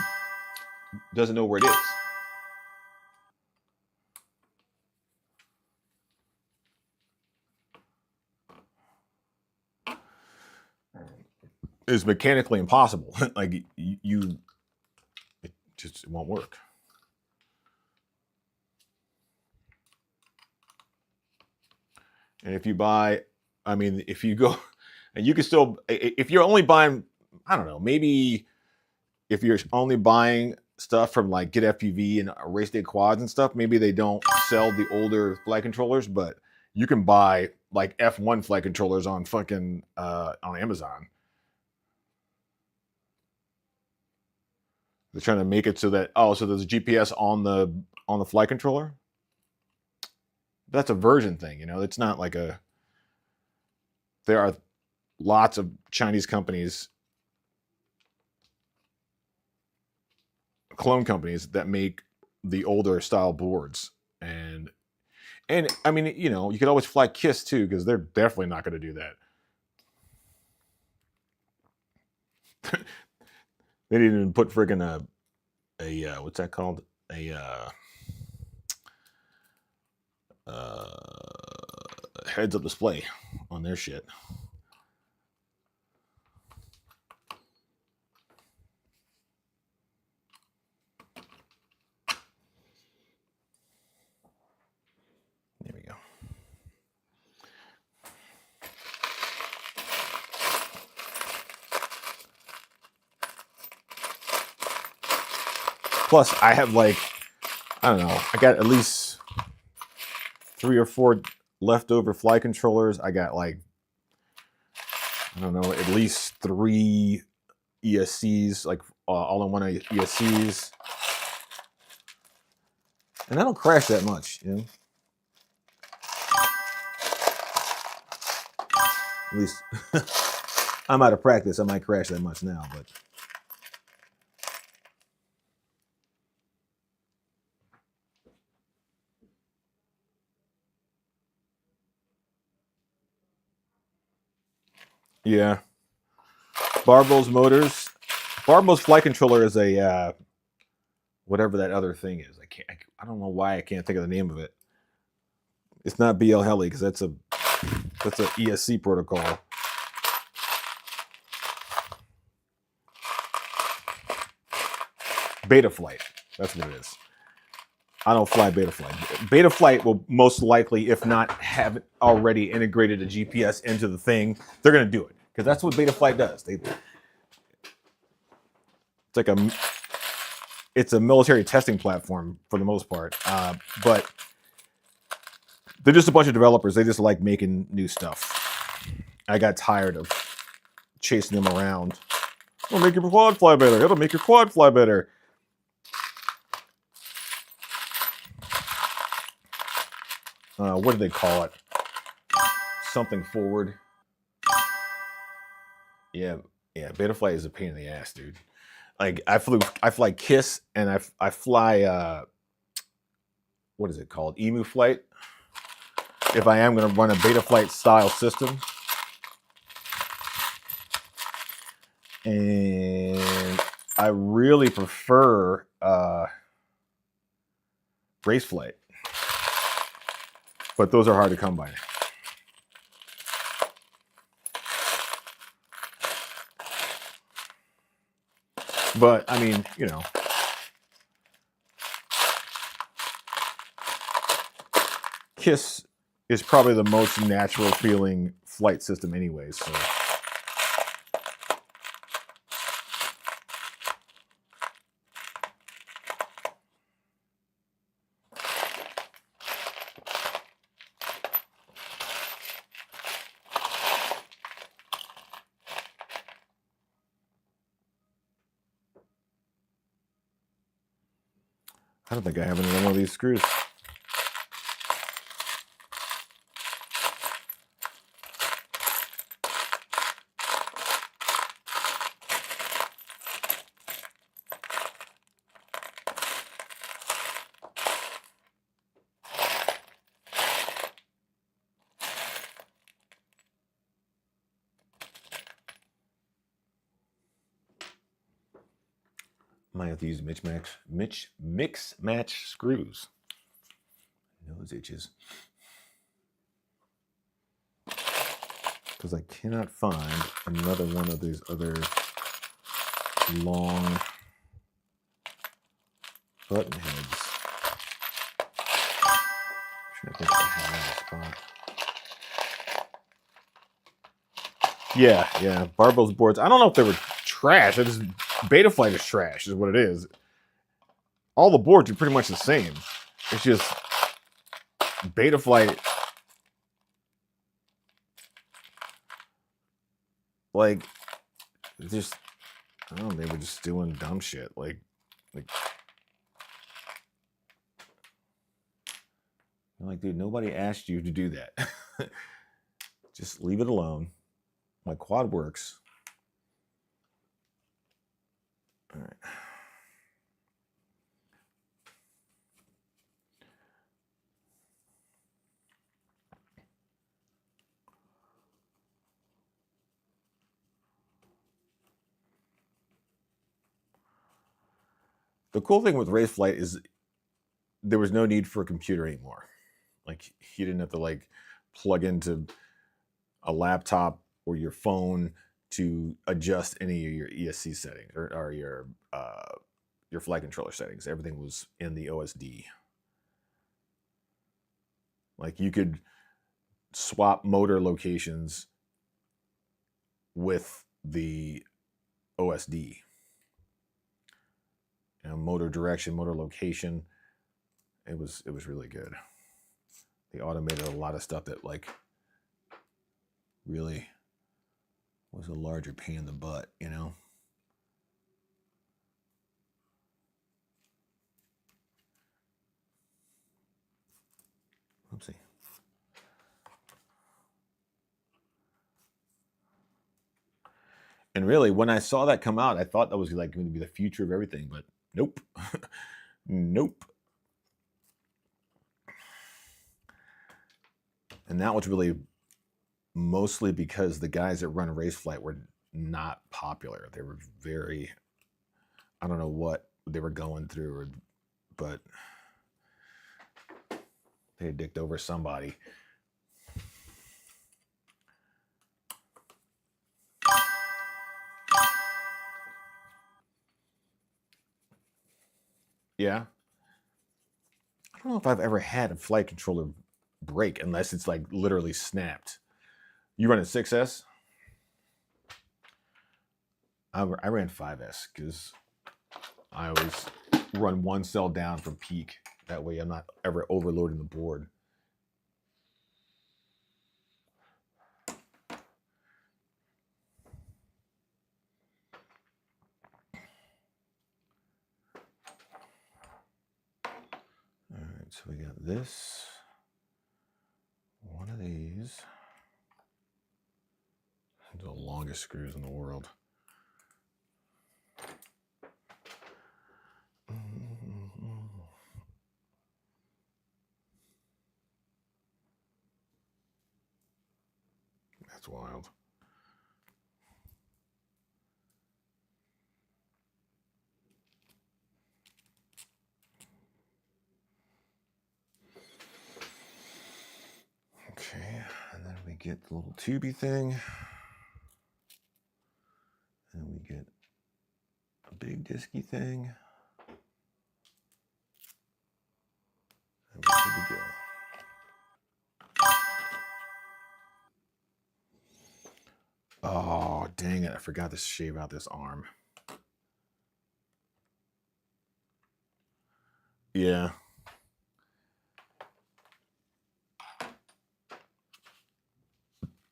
doesn't know where it is. It's mechanically impossible. Like it just won't work. And if you buy, I mean, if you go, and you can still, if you're only buying, I don't know, maybe if you're only buying stuff from like Get FPV and Race Day Quads and stuff, maybe they don't sell the older flight controllers, but you can buy like F1 flight controllers on fucking on Amazon. They're trying to make it so that so there's a GPS on the flight controller. That's a version thing, you know. It's not like a. There are lots of Chinese companies, clone companies that make the older style boards, and I mean, you know, you could always fly KISS too, because they're definitely not going to do that. They didn't even put friggin' a what's that called? A heads-up display on their shit. There we go. Plus, I have like, I don't know, I got at least 3 or 4 leftover flight controllers. I got like, I don't know, at least 3 ESCs, like all-in-one ESCs. And I don't crash that much, you know? At least I'm out of practice. I might crash that much now, but. Yeah. Barbos Motors. Barbos flight controller is a whatever that other thing is. I don't know why I can't think of the name of it. It's not BL Heli because that's a ESC protocol. Betaflight. That's what it is. I don't fly Betaflight. Betaflight will most likely, if not have already integrated a GPS into the thing, they're going to do it. Because that's what Betaflight does. It's like it's a military testing platform for the most part, but they're just a bunch of developers. They just like making new stuff. I got tired of chasing them around. It'll make your quad fly better. It'll make your quad fly better. What do they call it? Something forward. Yeah, Betaflight is a pain in the ass, dude. Like I fly KISS, and I fly what is it called? Emu Flight. If I am going to run a Betaflight style system, and I really prefer Raceflight, but those are hard to come by. But I mean, you know, KISS is probably the most natural feeling flight system anyway, so. I don't think I have another one of these screws. Might have to use mix match screws. Nose itches. Because I cannot find another one of these other long button heads. I think I have in the spot. Yeah, Barbell's boards. I don't know if they were trash. It's Betaflight is trash, is what it is. All the boards are pretty much the same. It's just Betaflight, like, just, I don't know, they were just doing dumb shit. Like I'm like, dude, nobody asked you to do that. Just leave it alone. My quad works. All right. The cool thing with Raceflight is there was no need for a computer anymore. Like, you didn't have to like plug into a laptop or your phone to adjust any of your ESC settings or your flight controller settings. Everything was in the OSD. Like, you could swap motor locations with the OSD. You know, motor direction, motor location. It was really good. They automated a lot of stuff that like really was a larger pain in the butt, you know. Oopsie. And really, when I saw that come out, I thought that was like going to be the future of everything, but nope. Nope. And that was really mostly because the guys that run Raceflight were not popular. They were very, I don't know what they were going through, but they had dicked over somebody. Yeah. I don't know if I've ever had a flight controller break unless it's like literally snapped. You run a 6S? I ran 5S because I always run one cell down from peak. That way I'm not ever overloading the board. All right, so we got this, one of these. The longest screws in the world. That's wild. Okay, and then we get the little tubey thing. And we get a big disky thing. And we're good to go. Oh, dang it. I forgot to shave out this arm. Yeah.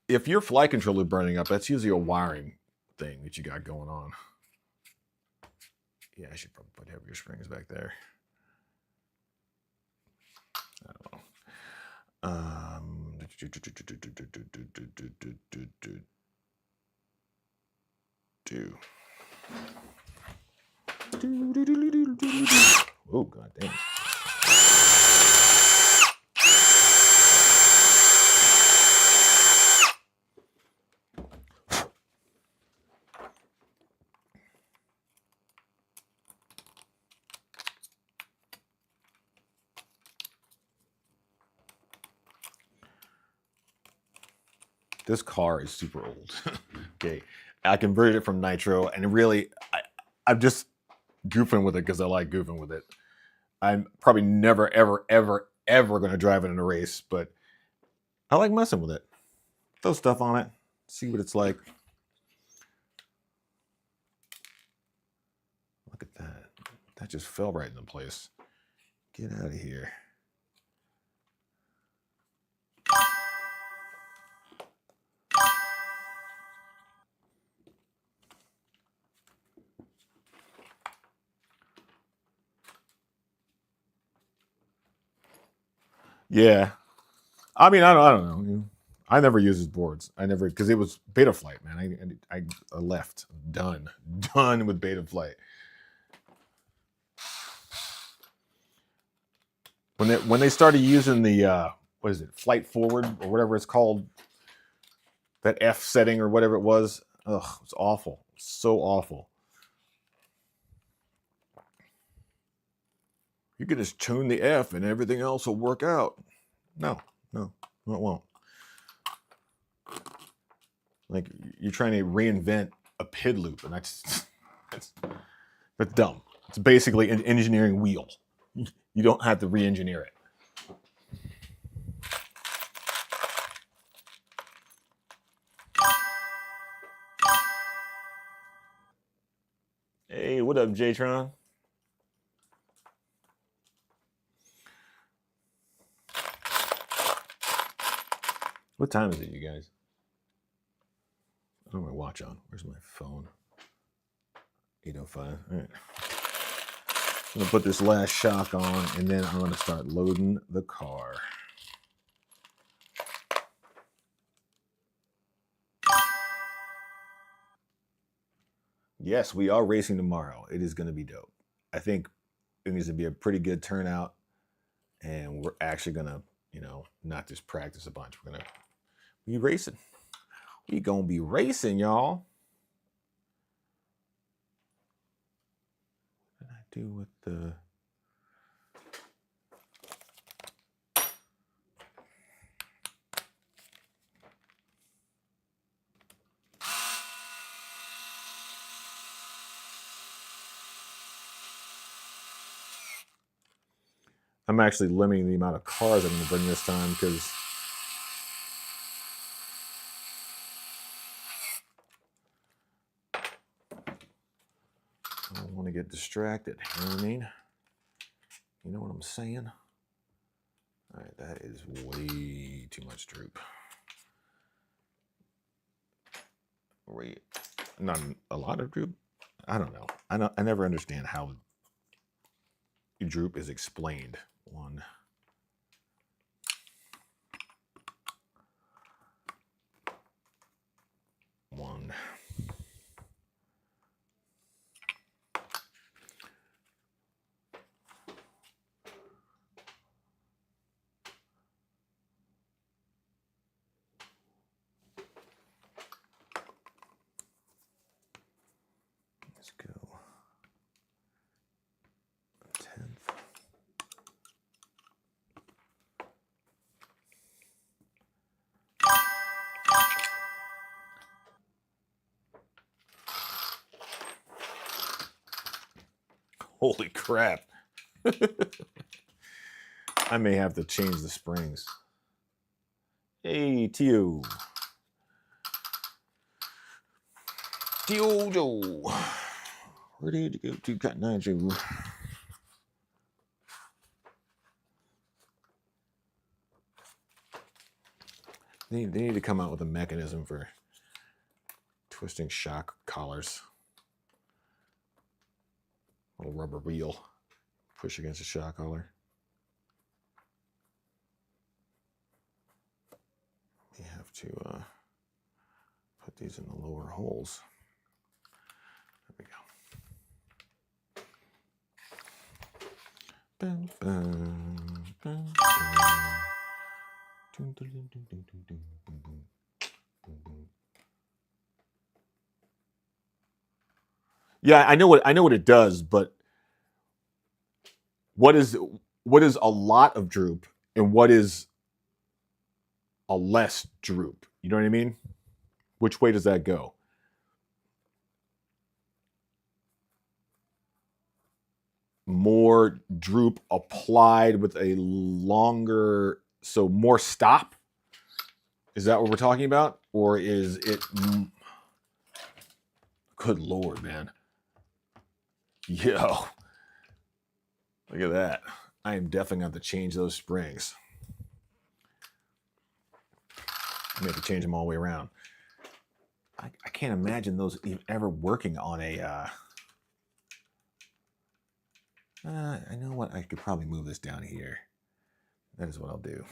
If your flight controller burning up, that's usually a wiring thing that you got going on. Yeah, I should probably put heavier springs back there. I don't know. Oh, god damn it. This car is super old. Okay, I converted it from nitro, and really, I'm just goofing with it because I like goofing with it. I'm probably never, ever, ever, ever going to drive it in a race, but I like messing with it. Throw stuff on it, see what it's like. Look at that. That just fell right into place. Get out of here. Yeah. I mean, I don't know. I never use his boards. I never, because it was Betaflight, man. I left. Done with Betaflight. When they started using the what is it, flight forward or whatever it's called, that F setting or whatever it was, ugh, it's awful. So awful. You could just tune the F and everything else will work out. No, it won't. Like, you're trying to reinvent a PID loop, and that's dumb. It's basically an engineering wheel. You don't have to re-engineer it. Hey, what up, J-Tron? What time is it, you guys? I don't have my watch on. Where's my phone? 8:05. All right. I'm going to put this last shock on, and then I'm going to start loading the car. Yes, we are racing tomorrow. It is going to be dope. I think it needs to be a pretty good turnout, and we're actually going to, not just practice a bunch. We're going to be racing. We going to be racing, y'all. What did I do with the... I'm actually limiting the amount of cars I'm going to bring this time because I don't want to get distracted. You know what I mean? You know what I'm saying? All right, that is way too much droop. Not a lot of droop. I don't know. I never understand how droop is explained. One. Let's go. 10th. Holy crap. I may have to change the springs. Hey, Tio. Tio Joe. Where did you go to, Cotton Eye Joe? They need to come out with a mechanism for twisting shock collars. A little rubber wheel. Push against a shock collar. We have to put these in the lower holes. There we go. Bum, bum, bum, bum. Yeah, I know what it does, but what is a lot of droop and what is a less droop? You know what I mean? Which way does that go? More droop applied with a longer, so more stop? Is that what we're talking about? Or is it... Good Lord, man. Yo. Look at that. I am definitely going to have to change those springs. I have to change them all the way around. I can't imagine those ever working on a... I know what, I could probably move this down here. That is what I'll do.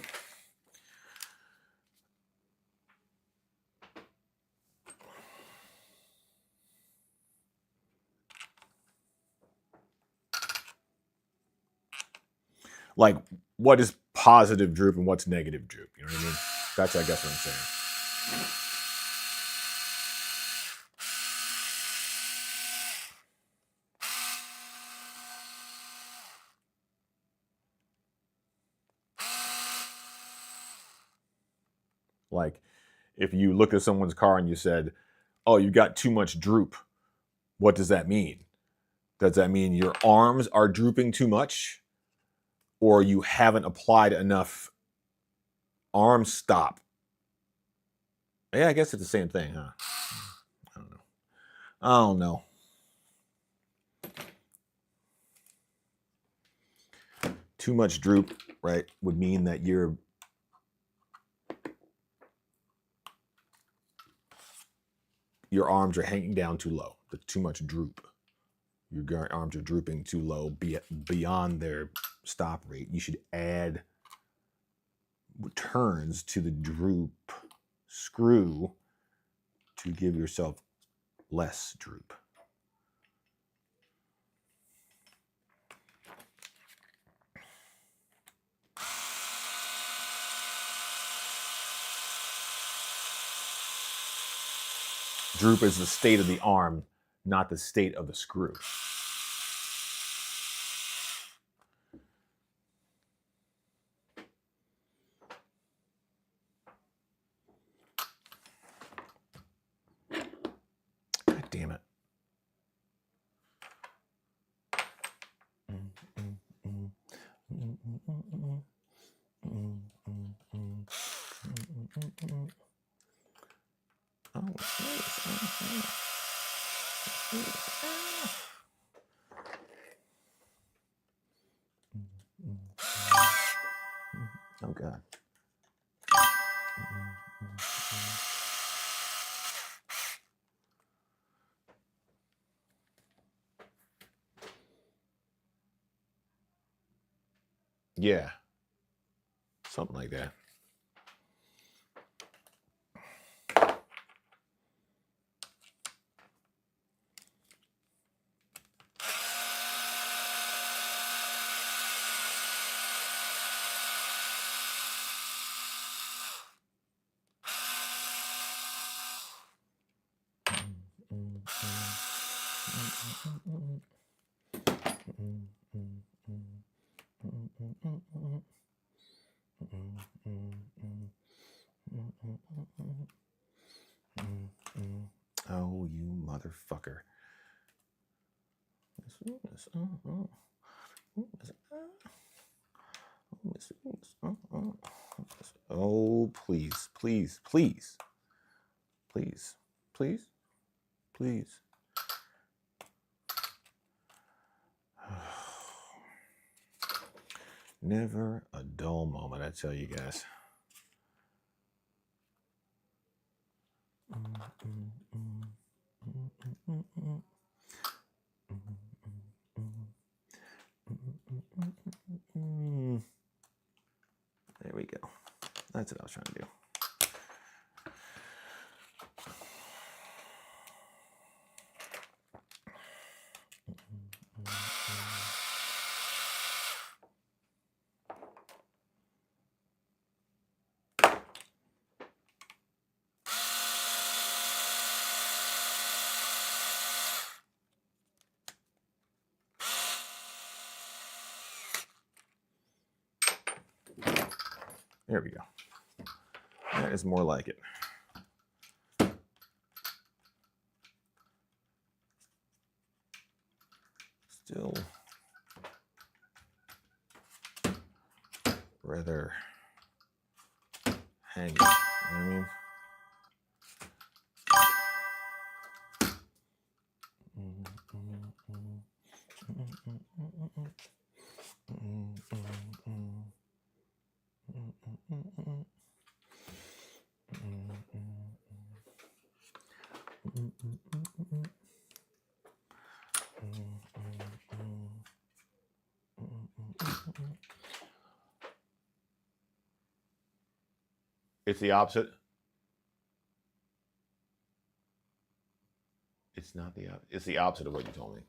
Like, what is positive droop and what's negative droop? You know what I mean? That's, I guess, what I'm saying. Like, if you look at someone's car and you said, oh, you got too much droop, what does that mean? Does that mean your arms are drooping too much? Or you haven't applied enough arm stop? Yeah, I guess it's the same thing, huh? I don't know. Too much droop, right, would mean that your arms are hanging down too low. That's too much droop. Your arms are drooping too low beyond their stop rate. You should add turns to the droop screw to give yourself less droop. Droop is the state of the arm, not the state of the screw. God damn it. Oh, God. Yeah. Something like that. Oh, you motherfucker. Oh, please, please, please, please, please, please. Never a dull moment, I tell you guys. There we go. That's what I was trying to do. There we go. That is more like it. Still rather hanging. You know what I mean? It's the opposite. It's not the opposite. It's the opposite of what you told me.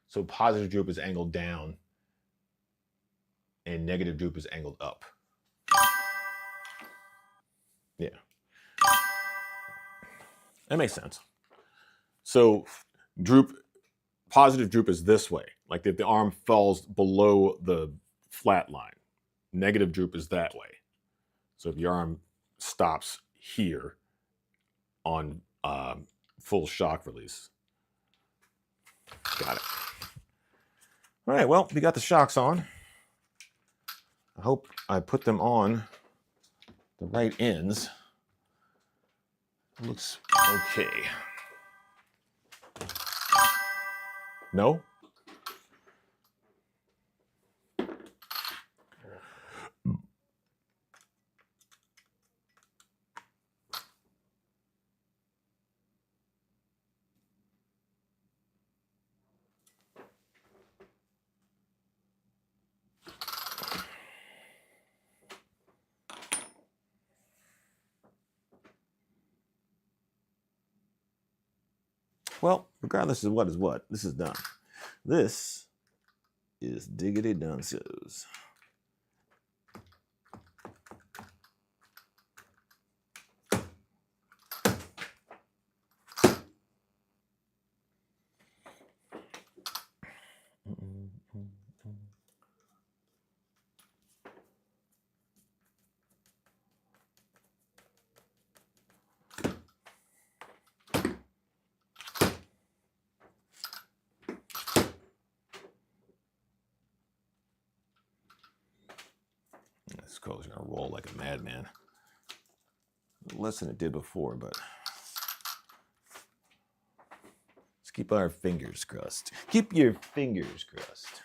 So positive droop is angled down and negative droop is angled up. Yeah. That makes sense. So positive droop is this way, like that the arm falls below the flat line. Negative droop is that way. So if your arm stops here on full shock release. Got it. All right, well, we got the shocks on. I hope I put them on the right ends. Looks okay. No? Well, regardless of what is what, this is done. This is diggity done so's. This code's gonna roll like a madman. Less than it did before, but let's keep our fingers crossed. Keep your fingers crossed.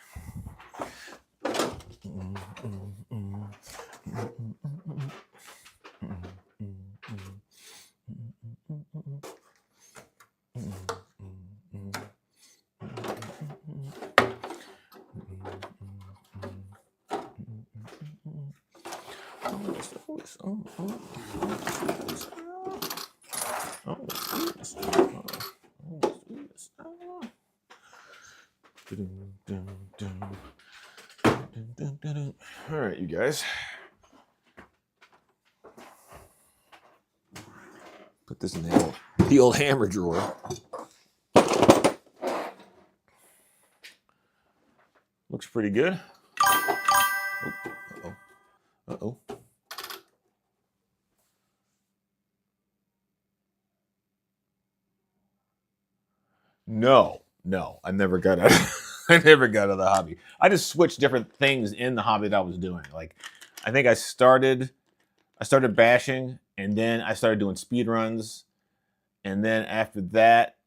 All right, you guys. Put this in the old hammer drawer. Looks pretty good. Uh-oh. Uh-oh. No, I never got out. I never got out of the hobby. I just switched different things in the hobby that I was doing. Like, I think I started bashing, and then I started doing speed runs, and then after that,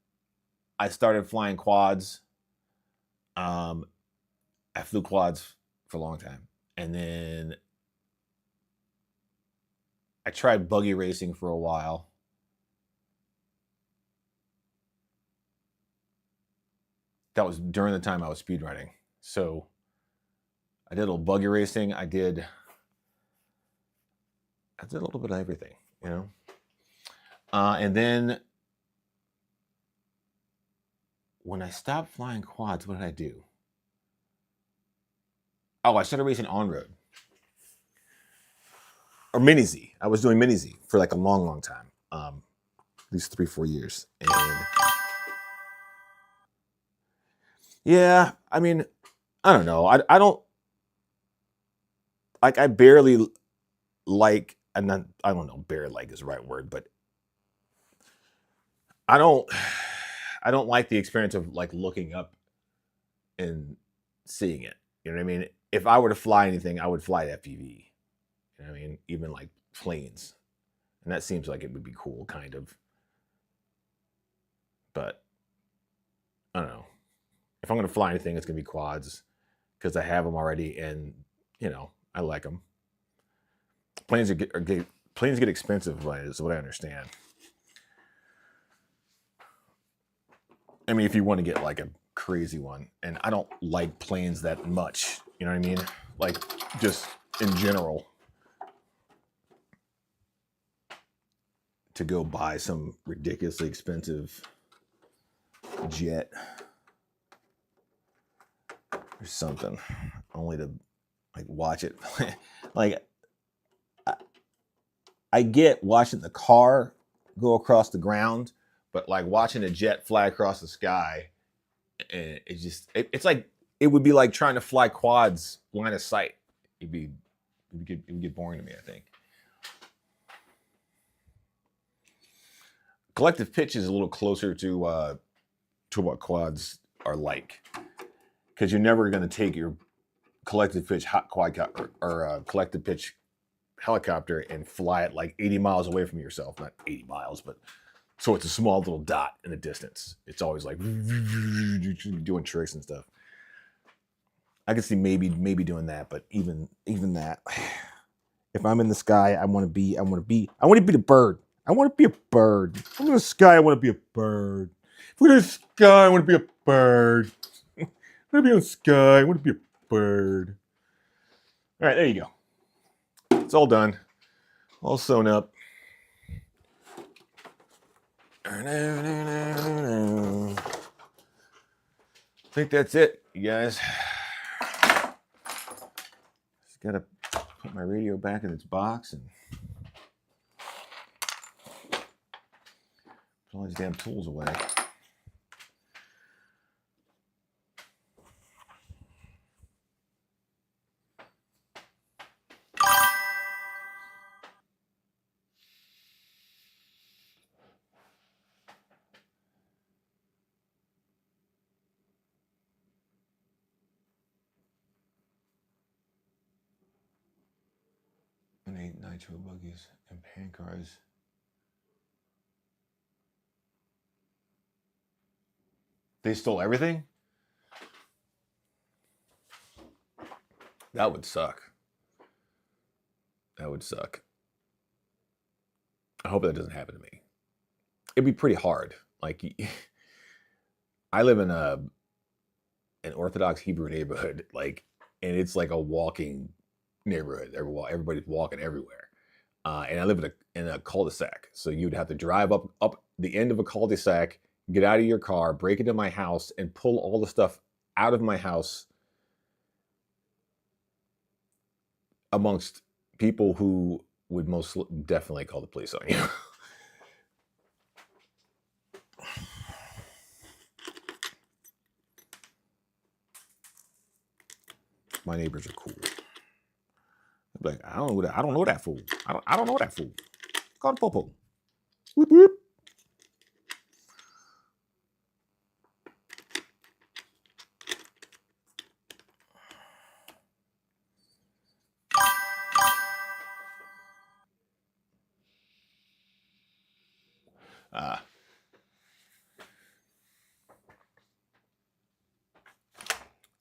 I started flying quads. I flew quads for a long time, and then I tried buggy racing for a while. That was during the time I was speedrunning. So I did a little buggy racing. I did a little bit of everything, you know. And then when I stopped flying quads, what did I do? Oh, I started racing on road or mini Z. I was doing mini Z for like a long time, at least 3-4 years. And yeah, I mean, I don't know. I don't like. I barely like. And then I don't know. Barely like is the right word, but I don't like the experience of like looking up and seeing it. You know what I mean? If I were to fly anything, I would fly FPV. You know what I mean? Even like planes. And that seems like it would be cool, kind of. But I don't know. If I'm going to fly anything, it's going to be quads because I have them already, and you know I like them. Planes get expensive, is what I understand. I mean, if you want to get like a crazy one, and I don't like planes that much. You know what I mean? Like just in general. To go buy some ridiculously expensive jet or something, only to like watch it. Like I get watching the car go across the ground, but like watching a jet fly across the sky, and it's like it would be like trying to fly quads line of sight. It would get boring to me, I think. Collective pitch is a little closer to what quads are like, because you're never going to take your collective pitch hot quad or collective pitch helicopter and fly it like 80 miles away from yourself. Not 80 miles, but so it's a small little dot in the distance. It's always like doing tricks and stuff. I can see maybe doing that, but even that, if I'm in the sky, I want to be the bird. I want to be a bird. If I'm in the sky, I want to be a bird. If we're in the sky, I want to be a bird. I want to be in the sky, I want to be a bird. All right, there you go. It's all done. All sewn up. I think that's it, you guys. Just gotta put my radio back in its box and put all these damn tools away. And 8 nitro buggies and pan cars. They stole everything? That would suck. That would suck. I hope that doesn't happen to me. It'd be pretty hard. Like, I live in an Orthodox Hebrew neighborhood, like, and it's like a walking neighborhood. Everybody's walking everywhere. And I live in a cul-de-sac, so you'd have to drive up the end of a cul-de-sac, get out of your car, break into my house, and pull all the stuff out of my house amongst people who would most definitely call the police on you. My neighbors are cool. Like, I don't know that fool. I don't know that fool. Call the popo. Whoop whoop.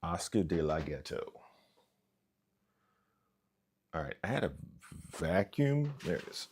Oscar de la Ghetto. All right, I had a vacuum. There it is.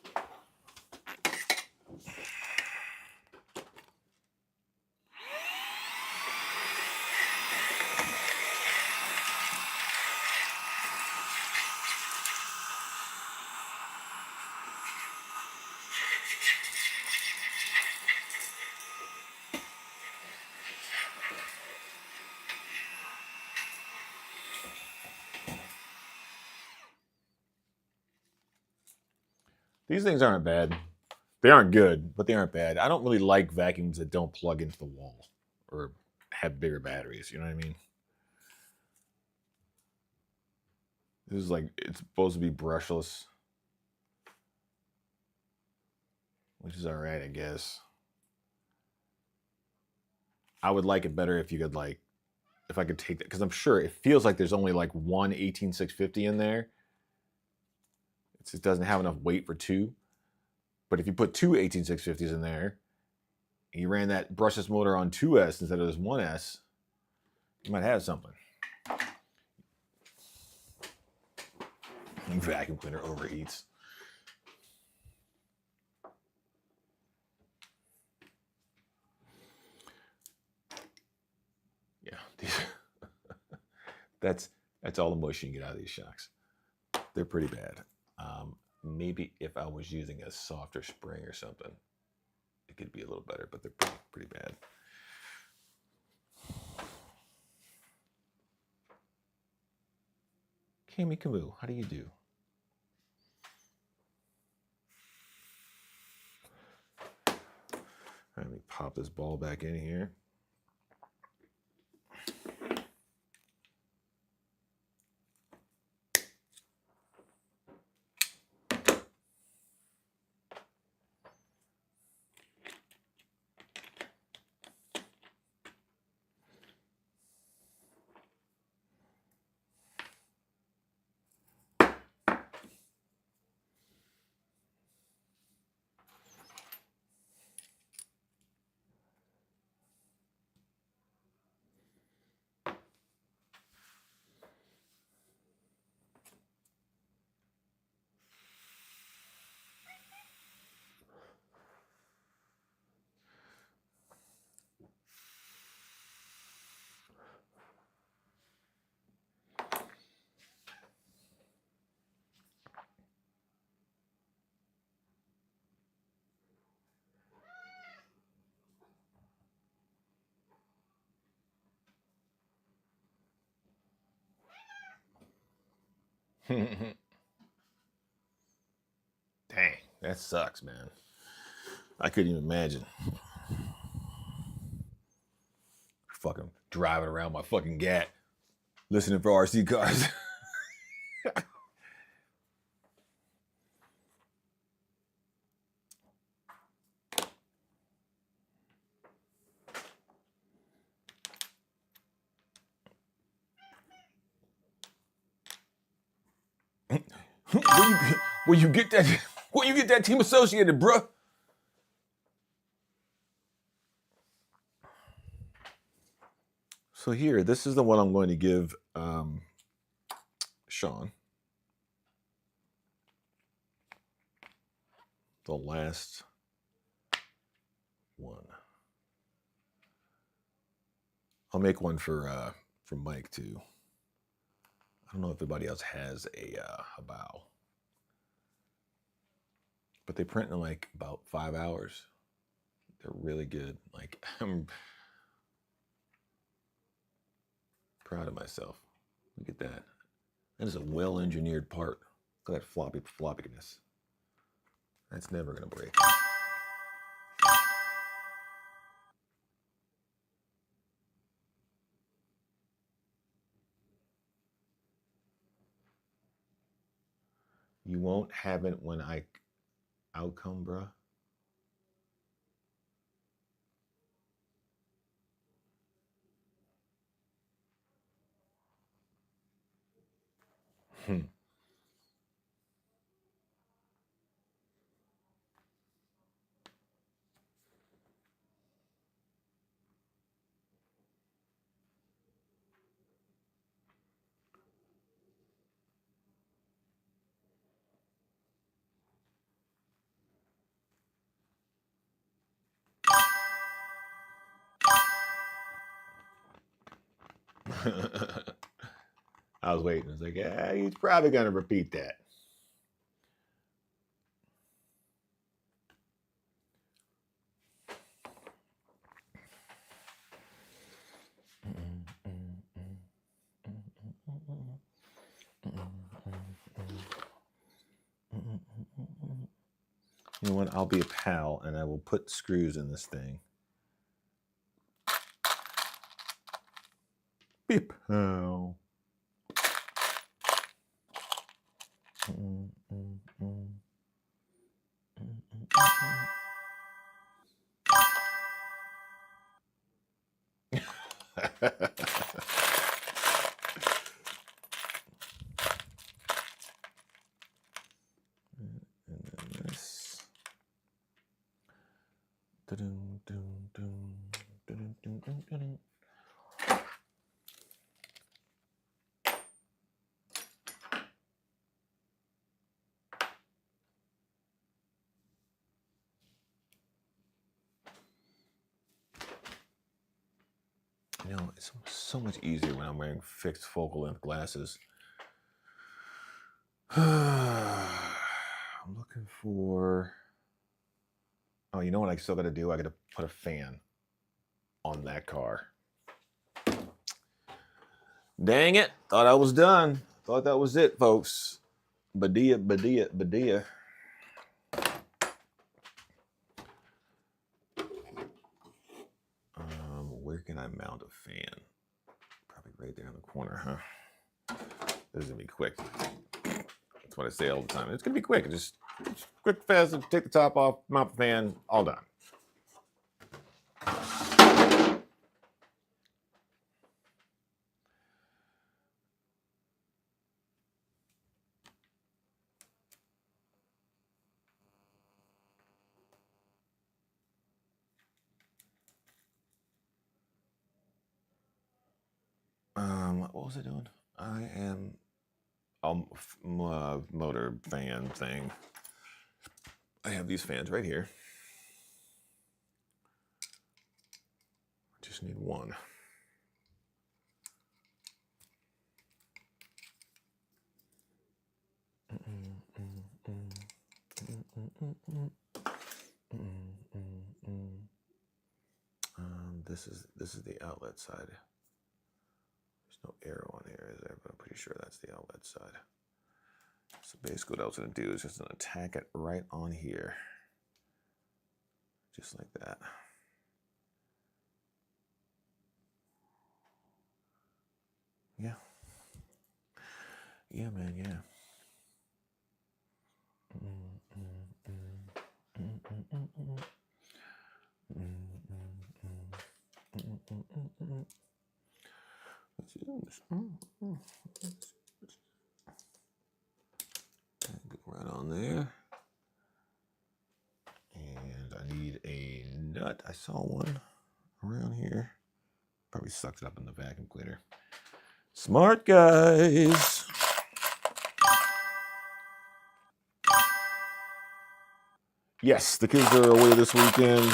These things aren't bad. They aren't good, but they aren't bad. I don't really like vacuums that don't plug into the wall or have bigger batteries. You know what I mean? This is like, it's supposed to be brushless, which is all right, I guess. I would like it better if you could, like, if I could take that, because I'm sure it feels like there's only like one 18650 in there. It doesn't have enough weight for two. But if you put two 18650s in there, and you ran that brushless motor on 2S instead of this 1S, you might have something. Vacuum cleaner overheats. Yeah, that's all the motion you get out of these shocks. They're pretty bad. Maybe if I was using a softer spring or something, it could be a little better, but they're pretty bad. Kami Camus, how do you do? Let me pop this ball back in here. Dang, that sucks, man. I couldn't even imagine. Fucking driving around my fucking gat, listening for RC cars. Where you get that team associated, bruh? So here, this is the one I'm going to give Sean. The last one. I'll make one for Mike too. I don't know if anybody else has a bow, but they print in like about 5 hours. They're really good. Like, I'm proud of myself. Look at that. That is a well-engineered part. Look at that floppiness. That's never gonna break. You won't have it when I outcome, bruh. I was waiting. I was like, yeah, he's probably gonna repeat that. You know what? I'll be a pal and I will put screws in this thing. Be a pal. And then this. You know, it's so much easier when I'm wearing fixed focal length glasses. I'm looking for... Oh, you know what I still got to do? I got to put a fan on that car. Dang it. Thought I was done. Thought that was it, folks. Badia. Where can I mount a fan? Probably right there in the corner, huh? This is gonna be quick. That's what I say all the time. It's gonna be quick. Just quick, fast, take the top off, mount the fan, all done. What was I doing? I am motor fan thing. I have these fans right here. I just need one. This is the outlet side. There's no arrow on here, is there? But I'm pretty sure that's the outlet side. So basically what I was going to do is just going to tack it right on here. Just like that. Yeah. Yeah, man, yeah. Let's do this. Right on there. And I need a nut. I saw one around here. Probably sucks it up in the vacuum cleaner. Smart guys. Yes, the kids are away this weekend.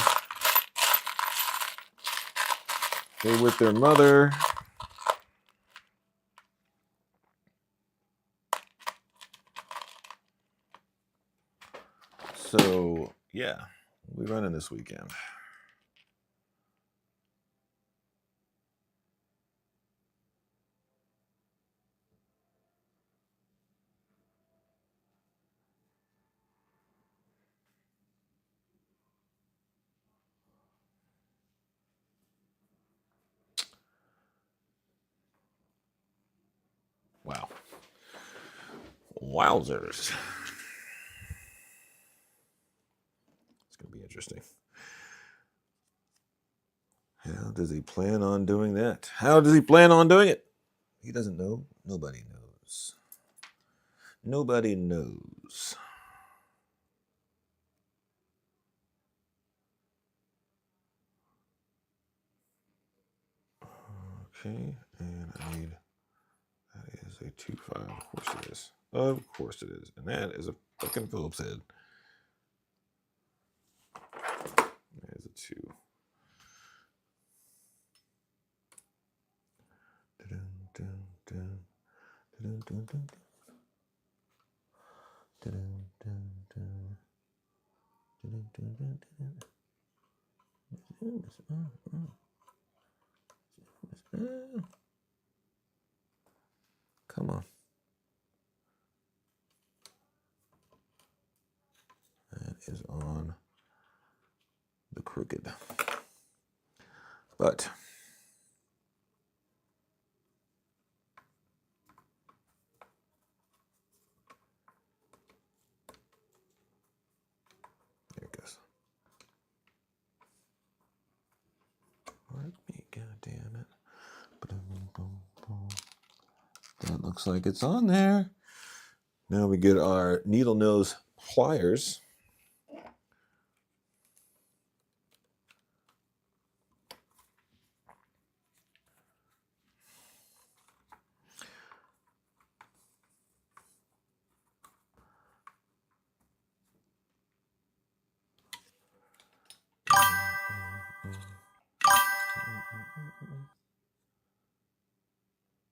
They're with their mother. So, yeah, we're running this weekend. Wow. Wowzers. It's going to be interesting. How does he plan on doing that? How does he plan on doing it? He doesn't know. Nobody knows. Nobody knows. Okay, and I need, that is a 2.5. Of course it is. Of course it is. And that is a fucking Phillips head. That is a 2. Come on. That is on the crooked. But there it goes. Work me, goddammit. That looks like it's on there. Now we get our needle nose pliers.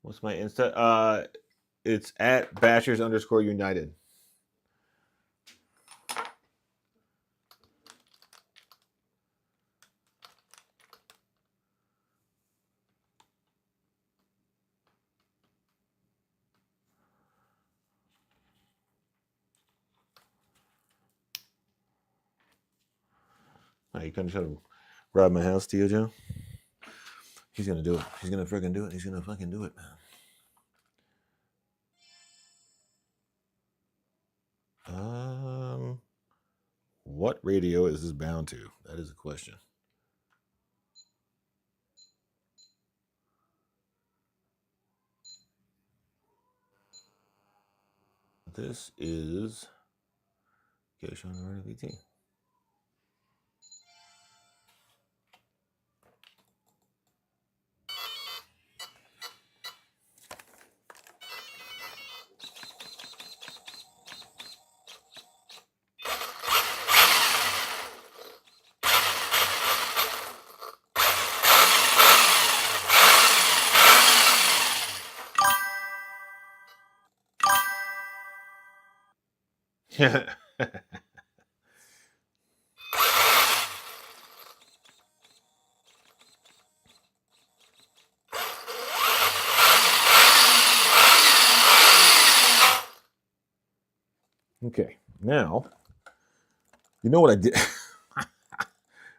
What's my Insta? It's at Bashers_United. You couldn't try to rob my house, Tio Joe? He's gonna do it. He's gonna freaking do it. He's gonna fucking do it, man. What radio is this bound to? That is a question. This is Cash on the VT. Okay, now, you know what I did?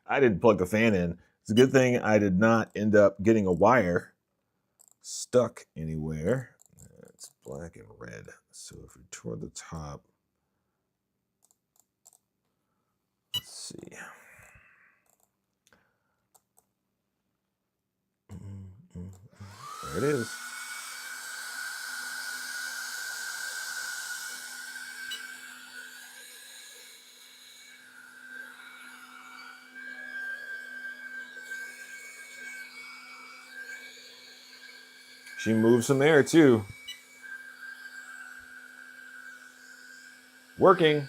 I didn't plug the fan in. It's a good thing I did not end up getting a wire stuck anywhere. It's black and red. So if we toward the top, let's see. There it is. She moved some air too. Working.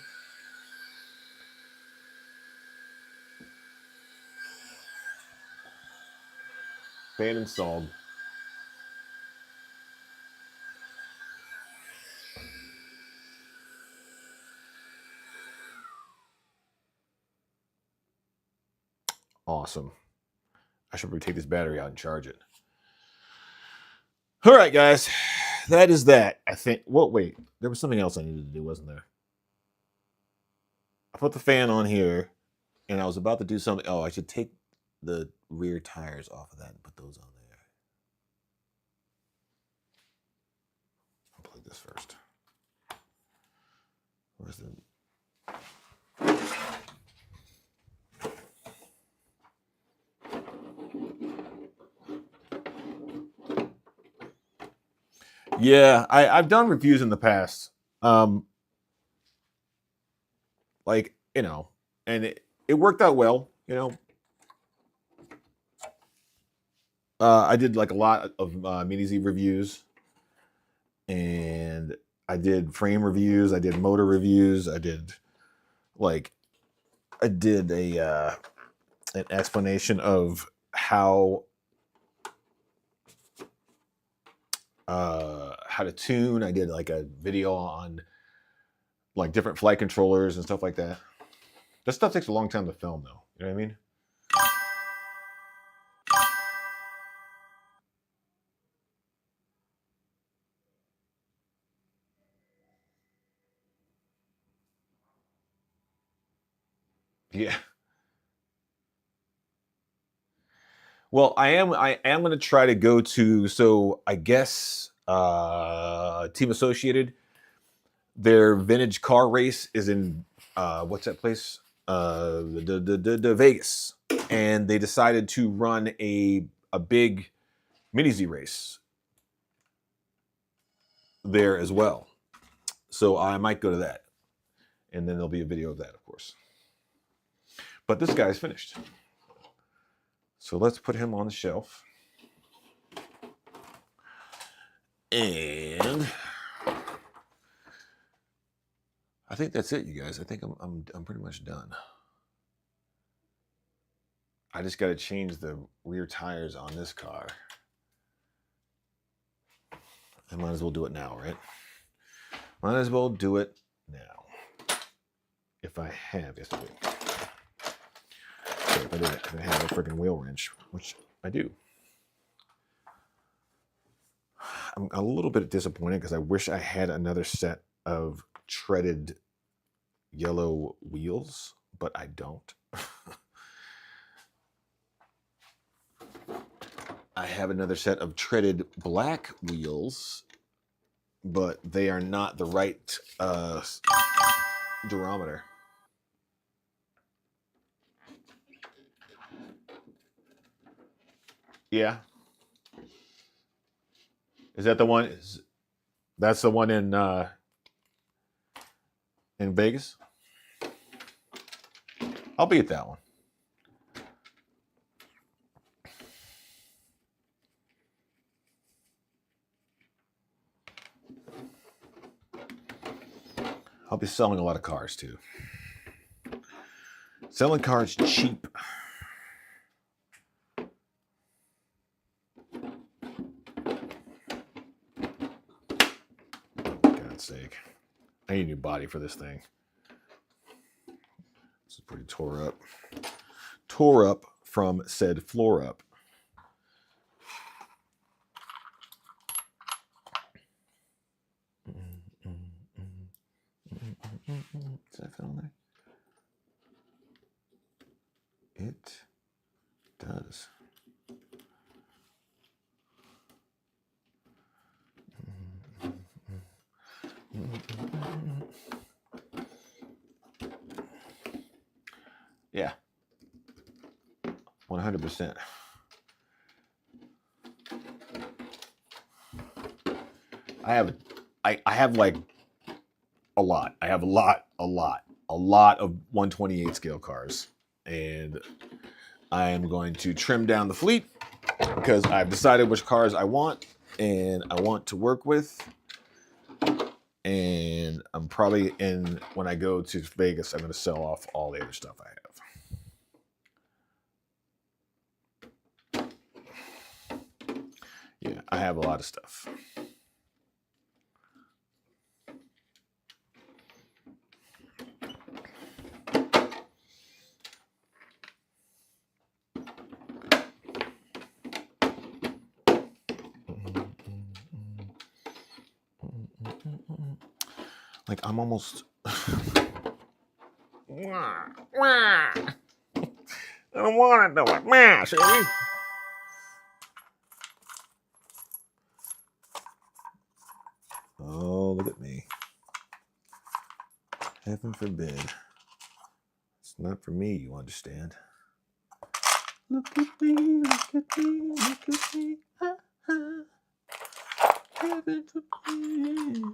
Fan installed. Awesome. I should probably take this battery out and charge it. All right, guys. That is that. I think. Well, wait. There was something else I needed to do, wasn't there? I put the fan on here, and I was about to do something. Oh, I should take the rear tires off of that and put those on there. I'll plug this first. Where's the... Yeah, I've done reviews in the past. Like, you know, and it worked out well, you know. I did like a lot of Mini Z reviews, and I did frame reviews, I did motor reviews, I did a an explanation of how to tune. I did like a video on like different flight controllers and stuff like that. This stuff takes a long time to film, though. You know what I mean? Yeah. Well, I am going to try to go to, so I guess Team Associated, their vintage car race is in what's that place? The Vegas, and they decided to run a big Mini Z race there as well. So I might go to that, and then there'll be a video of that, of course. But this guy's finished. So let's put him on the shelf. And I think that's it, you guys. I think I'm pretty much done. I just got to change the rear tires on this car. I might as well do it now, right? Might as well do it now. If I have, yes I do. If I have a freaking wheel wrench, which I do. I'm a little bit disappointed because I wish I had another set of treaded yellow wheels, but I don't. I have another set of treaded black wheels, but they are not the right durometer. Yeah. Is that the one? That's the one in Vegas? I'll be at that one. I'll be selling a lot of cars too. Selling cars cheap. God's sake. I need a new body for this thing. This is pretty tore up. Tore up from said floor up. Does that fit on there? It does. Yeah. 100%. I have like a lot. I have a lot of 128 scale cars, and I am going to trim down the fleet because I've decided which cars I want and I want to work with. And I'm probably when I go to Vegas, I'm going to sell off all the other stuff I have. Yeah, I have a lot of stuff. Like I'm almost. I don't want to do it. See? Oh, look at me. Heaven forbid. It's not for me, you understand. Look at me, look at me, look at me. Ah, ah. Heaven forbid.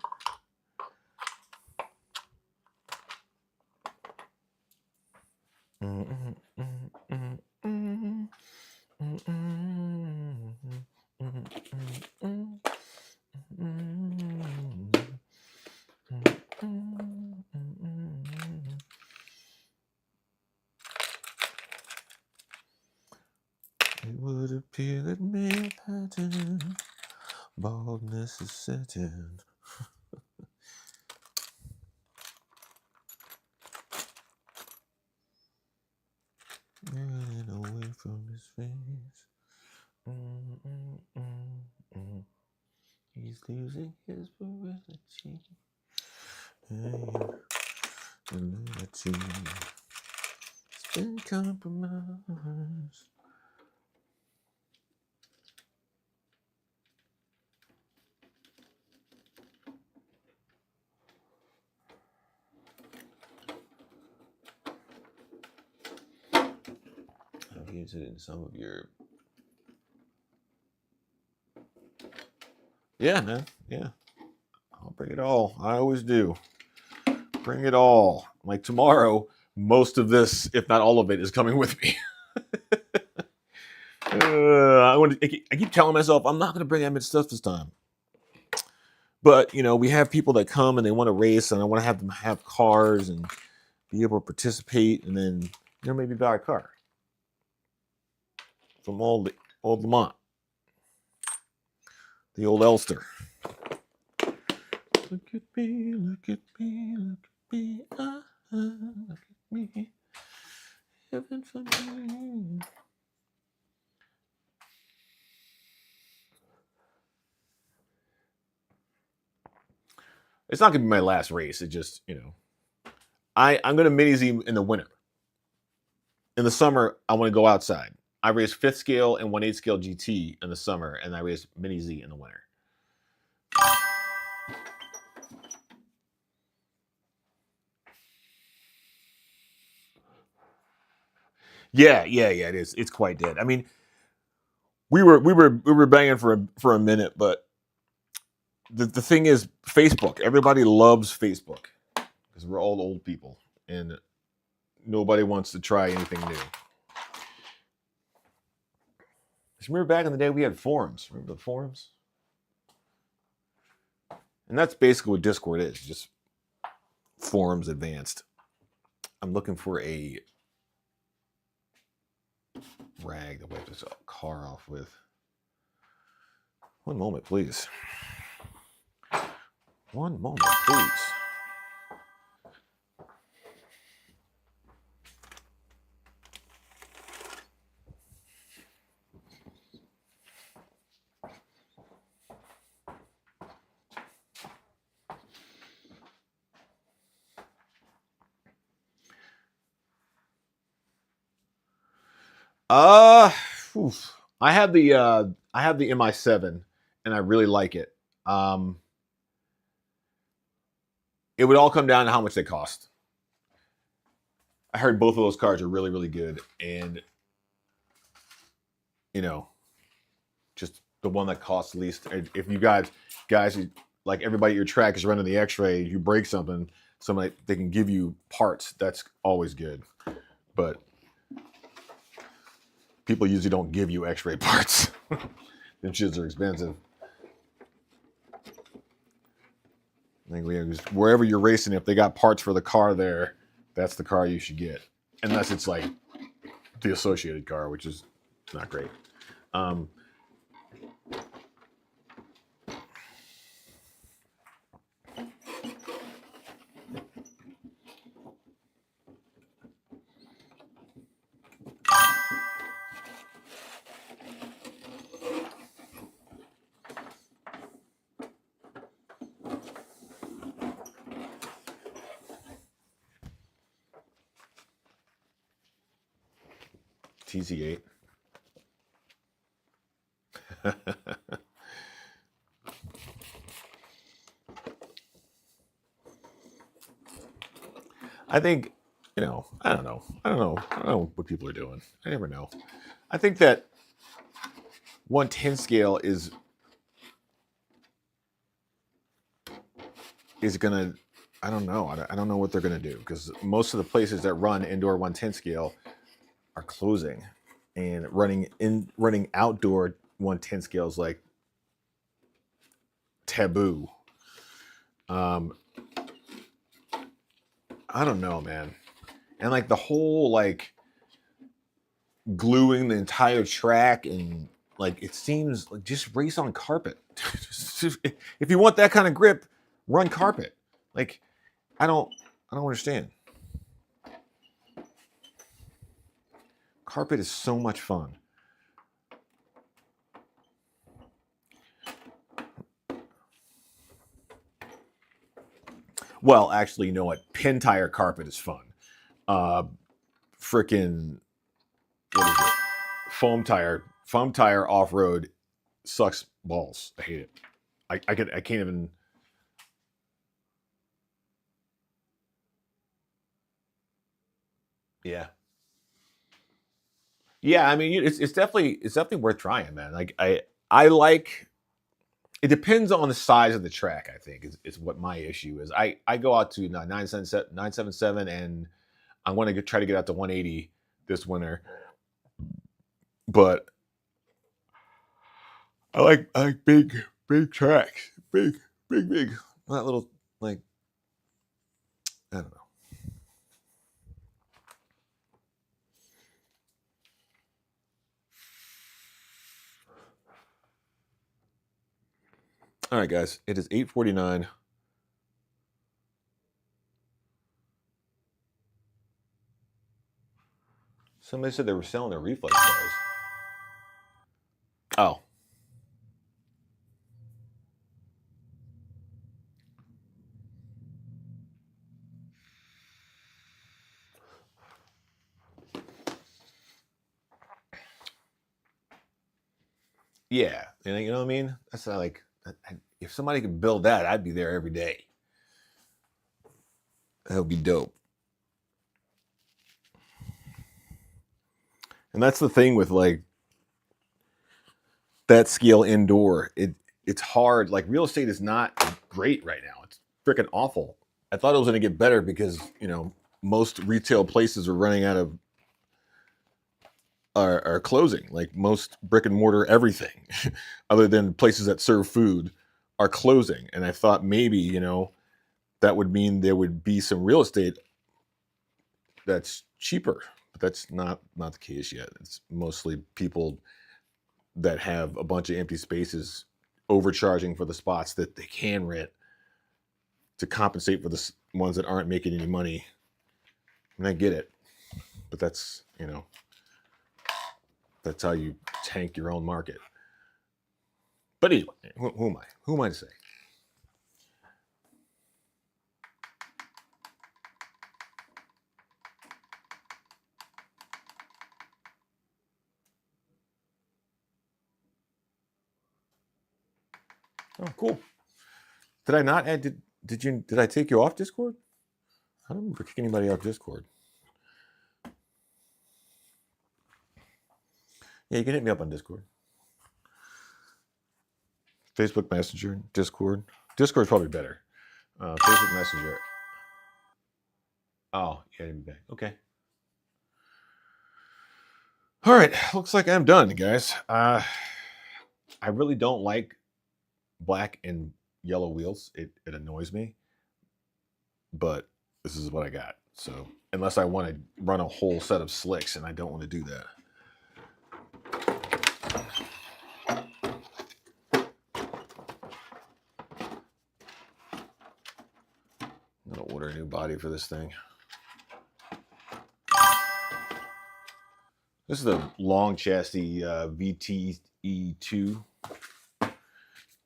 It would appear that mere pattern, baldness is certain. Running away from his face. He's losing his virility. It's been compromised. I've used it in some of your. Yeah, man. Yeah. I'll bring it all. I always do. Bring it all. Like tomorrow, most of this, if not all of it, is coming with me. I keep telling myself I'm not going to bring that much stuff this time. But, you know, we have people that come and they want to race, and I want to have them have cars and be able to participate, and then, you know, maybe buy a car from old Lamont, the old Elster. Look at me, look at me, look at me, look at me, heaven for me. It's not going to be my last race. It just, you know, I'm going to mini Z in the winter. In the summer, I want to go outside. I race 5th scale and 1/8 scale GT in the summer, and I race mini Z in the winter. Yeah, it is. It's quite dead. I mean, we were banging for a minute, but the thing is, Facebook. Everybody loves Facebook because we're all old people, and nobody wants to try anything new. Remember back in the day, we had forums. Remember the forums? And that's basically what Discord is, just forums advanced. I'm looking for a rag to wipe this car off with. One moment, please. One moment, please. I have the MI7 and I really like it. It would all come down to how much they cost. I heard both of those cars are really, really good, and you know, just the one that costs least. If you guys, like everybody at your track is running the X-ray, you break something, they can give you parts. That's always good, but people usually don't give you X-ray parts. Them shits are expensive. I think wherever you're racing, if they got parts for the car there, that's the car you should get. Unless it's like the associated car, which is not great. TZ8. I think, I don't know. I don't know what people are doing. I never know. I think that 110 scale is gonna, I don't know. I don't know what they're gonna do, because most of the places that run indoor 110 scale are closing, and running outdoor 110 scale is like taboo. I don't know, man. And like the whole like gluing the entire track, and like it seems like just race on carpet. If you want that kind of grip, run carpet. Like I don't understand. Carpet is so much fun. Well, actually, you know what? Pin tire carpet is fun. Freaking, what is it? Foam tire off road sucks balls. I hate it. I can't even. Yeah. Yeah, I mean, it's definitely worth trying, man. Like I like. It depends on the size of the track. I think is what my issue is. I go out to 977, and I want to try to get out to 180 this winter, but I like big tracks, big. Not little, like, I don't know. All right, guys, it is 8:49. Somebody said they were selling their reflex bars. Oh. Yeah, and you know what I mean? That's not like, if somebody could build that, I'd be there every day. That would be dope. And that's the thing with like that scale indoor. It's hard. Like real estate is not great right now. It's freaking awful. I thought it was going to get better because most retail places are running out of are closing. Like most brick and mortar everything, other than places that serve food, are closing. And I thought maybe that would mean there would be some real estate that's cheaper, but that's not the case yet. It's mostly people that have a bunch of empty spaces overcharging for the spots that they can rent to compensate for the ones that aren't making any money. And I get it, but that's that's how you tank your own market. But anyway, who am I? Who am I to say? Oh, cool. Did I not add? Did I take you off Discord? I don't remember kicking anybody off Discord. Yeah, you can hit me up on Discord. Facebook Messenger, Discord. Discord's probably better. Facebook Messenger. Oh, yeah, okay. All right, looks like I'm done, guys. I really don't like black and yellow wheels. It annoys me, but this is what I got. So unless I want to run a whole set of slicks, and I don't want to do that. I'm gonna order a new body for this thing. This is the long chassis VTE2.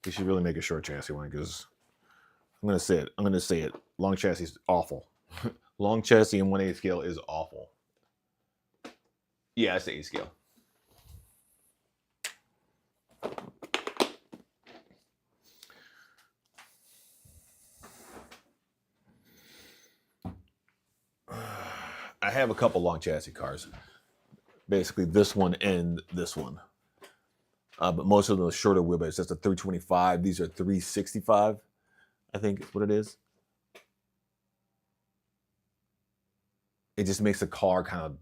They should really make a short chassis one, because I'm gonna say it. Long chassis is awful. Long chassis in 1/8 scale is awful. Yeah, it's the 8 scale. I have a couple long chassis cars. Basically, this one and this one. But most of them are shorter wheelbase. That's a 325. These are 365, I think is what it is. It just makes the car kind of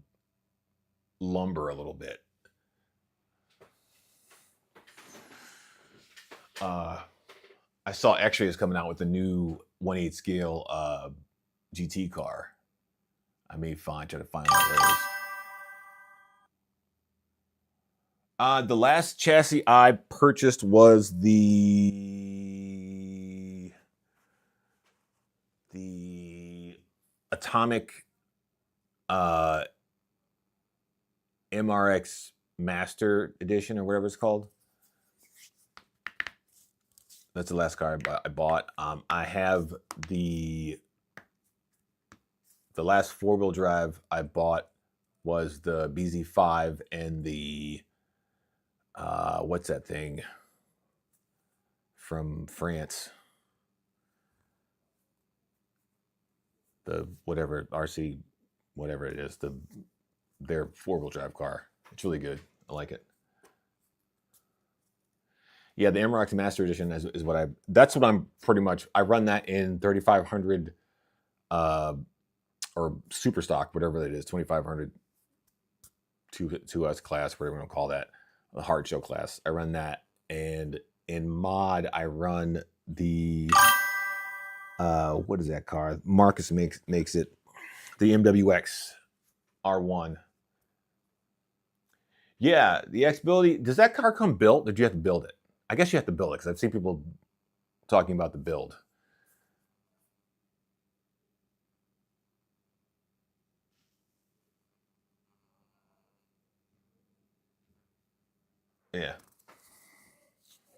lumber a little bit. I saw X-Ray is coming out with a new 1/8 scale GT car. I may try to find one of those. The last chassis I purchased was the Atomic MRX Master Edition or whatever it's called. That's the last car I bought. I have the last 4-wheel drive I bought was the BZ5 and the what's that thing from France? The whatever RC, whatever it is, their 4-wheel drive car. It's really good. I like it. Yeah, the MRX Master Edition is what that's what I'm pretty much. I run that in 3500 or super stock, whatever it is, 2500 2S class, whatever you want to call that, the hard show class. I run that, and in mod I run the what is that car? Marcus makes it, the MWX R1. Yeah, the Xbility. Does that car come built, or do you have to build it? I guess you have to build it because I've seen people talking about the build. Yeah.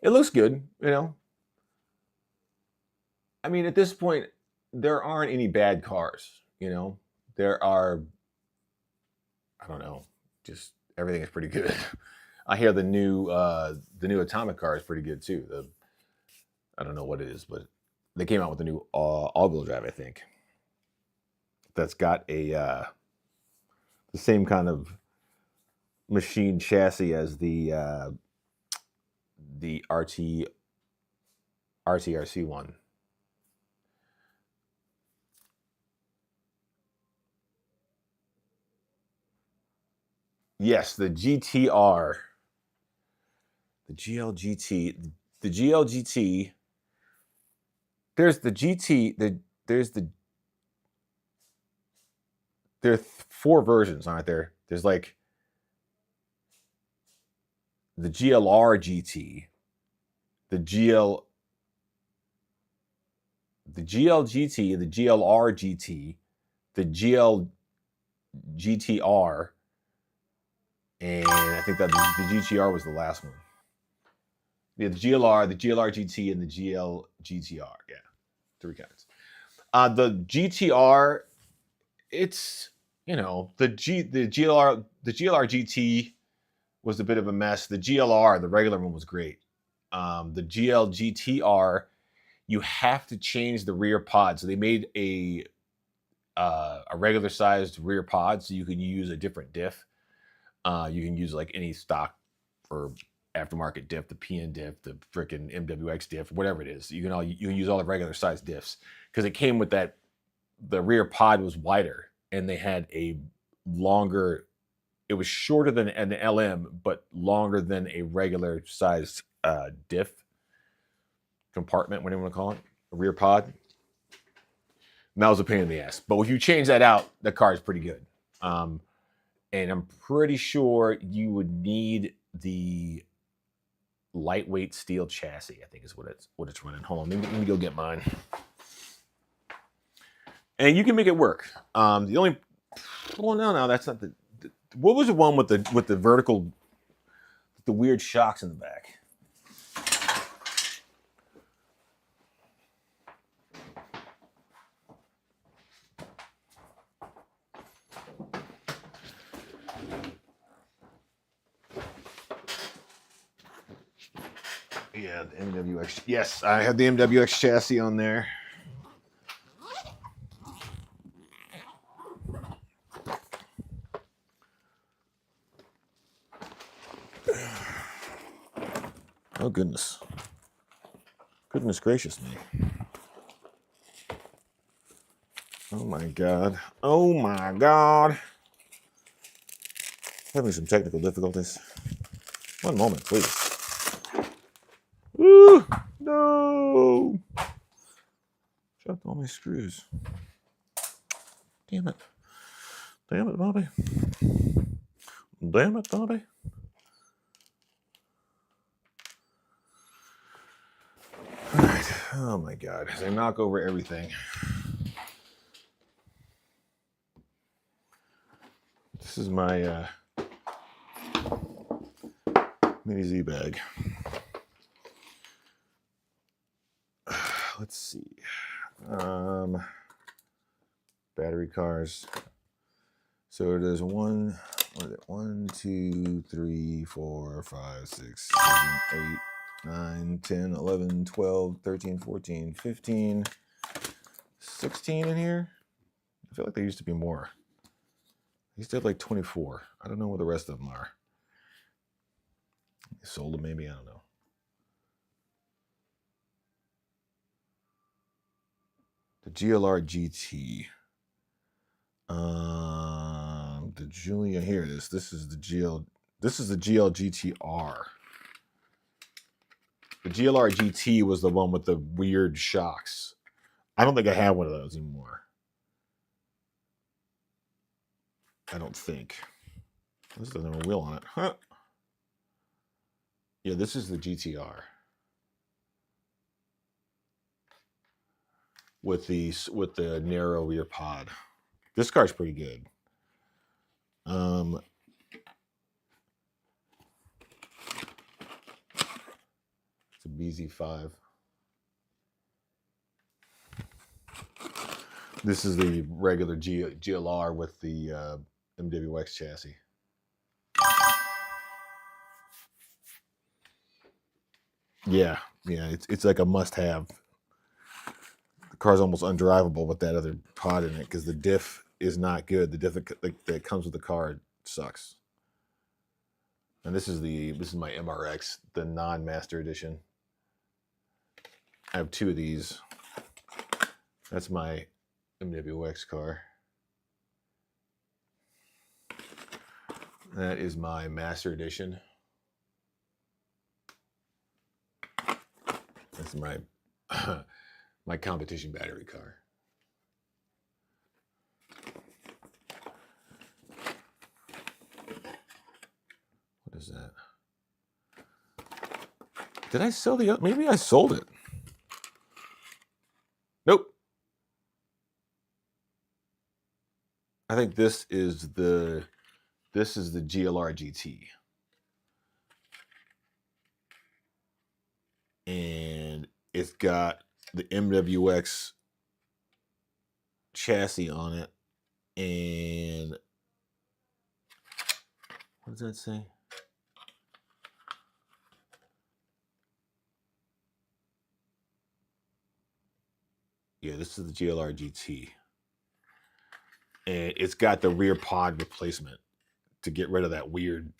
It looks good, you know. I mean, at this point, there aren't any bad cars, you know. There are, I don't know, just everything is pretty good. I hear the new Atomic car is pretty good too. I don't know what it is, but they came out with a new all-wheel drive, I think. That's got the same kind of machine chassis as the RTRC one. Yes, the GTR, the GLGT, the GLGT. There's the GT. There's 4 versions, aren't there? There's like the GLR GT, the GLGT, the GLR GT, the GTR, and I think that the GTR was the last one. Yeah, the GLR GT, and the GTR. Yeah, 3 kinds. The GTR, it's, you know, the GLR GT was a bit of a mess. The GLR, the regular one, was great. The GLGTR, you have to change the rear pod. So they made a regular sized rear pod, so you can use a different diff. You can use like any stock or aftermarket diff, the PN diff, the freaking MWX diff, whatever it is. You can use all the regular sized diffs because it came with that. The rear pod was wider, and they had a longer. It was shorter than an LM, but longer than a regular sized diff compartment, whatever you want to call it, a rear pod. And that was a pain in the ass. But if you change that out, the car is pretty good. And I'm pretty sure you would need the lightweight steel chassis, I think is what it's running. Hold on, let me go get mine. And you can make it work. No, that's not the. What was the one with the vertical, the weird shocks in the back? Yeah, the MWX. Yes, I have the MWX chassis on there. Oh, goodness. Goodness gracious me. Oh, my God. Oh, my God. Having some technical difficulties. One moment, please. Woo! No! Dropped all my screws. Damn it. Damn it, Bobby. Damn it, Bobby. All right. Oh, my God. As I knock over everything. This is my mini Z bag. Let's see. Battery cars. So it is 1, 2, 3, 4, 5, 6, 7, 8, 9, 10, 11, 12, 13, 14, 15, 16 in here. I feel like there used to be more. I used to have like 24. I don't know where the rest of them are. They sold them maybe, I don't know. The GLR GT. The Julia, here it is. This is the GL GTR. The GLR GT was the one with the weird shocks. I don't think I have one of those anymore. I don't think. This doesn't have a wheel on it. Huh? Yeah, this is the GTR. With the narrow rear pod. This car's pretty good. It's a BZ5. This is the regular GLR with the MWX chassis. Yeah, it's like a must-have. The car's almost undrivable with that other pod in it because the diff is not good. The diff that comes with the car sucks. And this is my MRX, the non-master edition. I have 2 of these. That's my MWX car. That is my master edition. That's my my competition battery car. What is that? Did I sell the? Maybe I sold it. Nope. I think this is the GLR GT. And it's got the MWX chassis on it. And what does that say? Yeah, this is the GLR GT. And it's got the rear pod replacement to get rid of that weird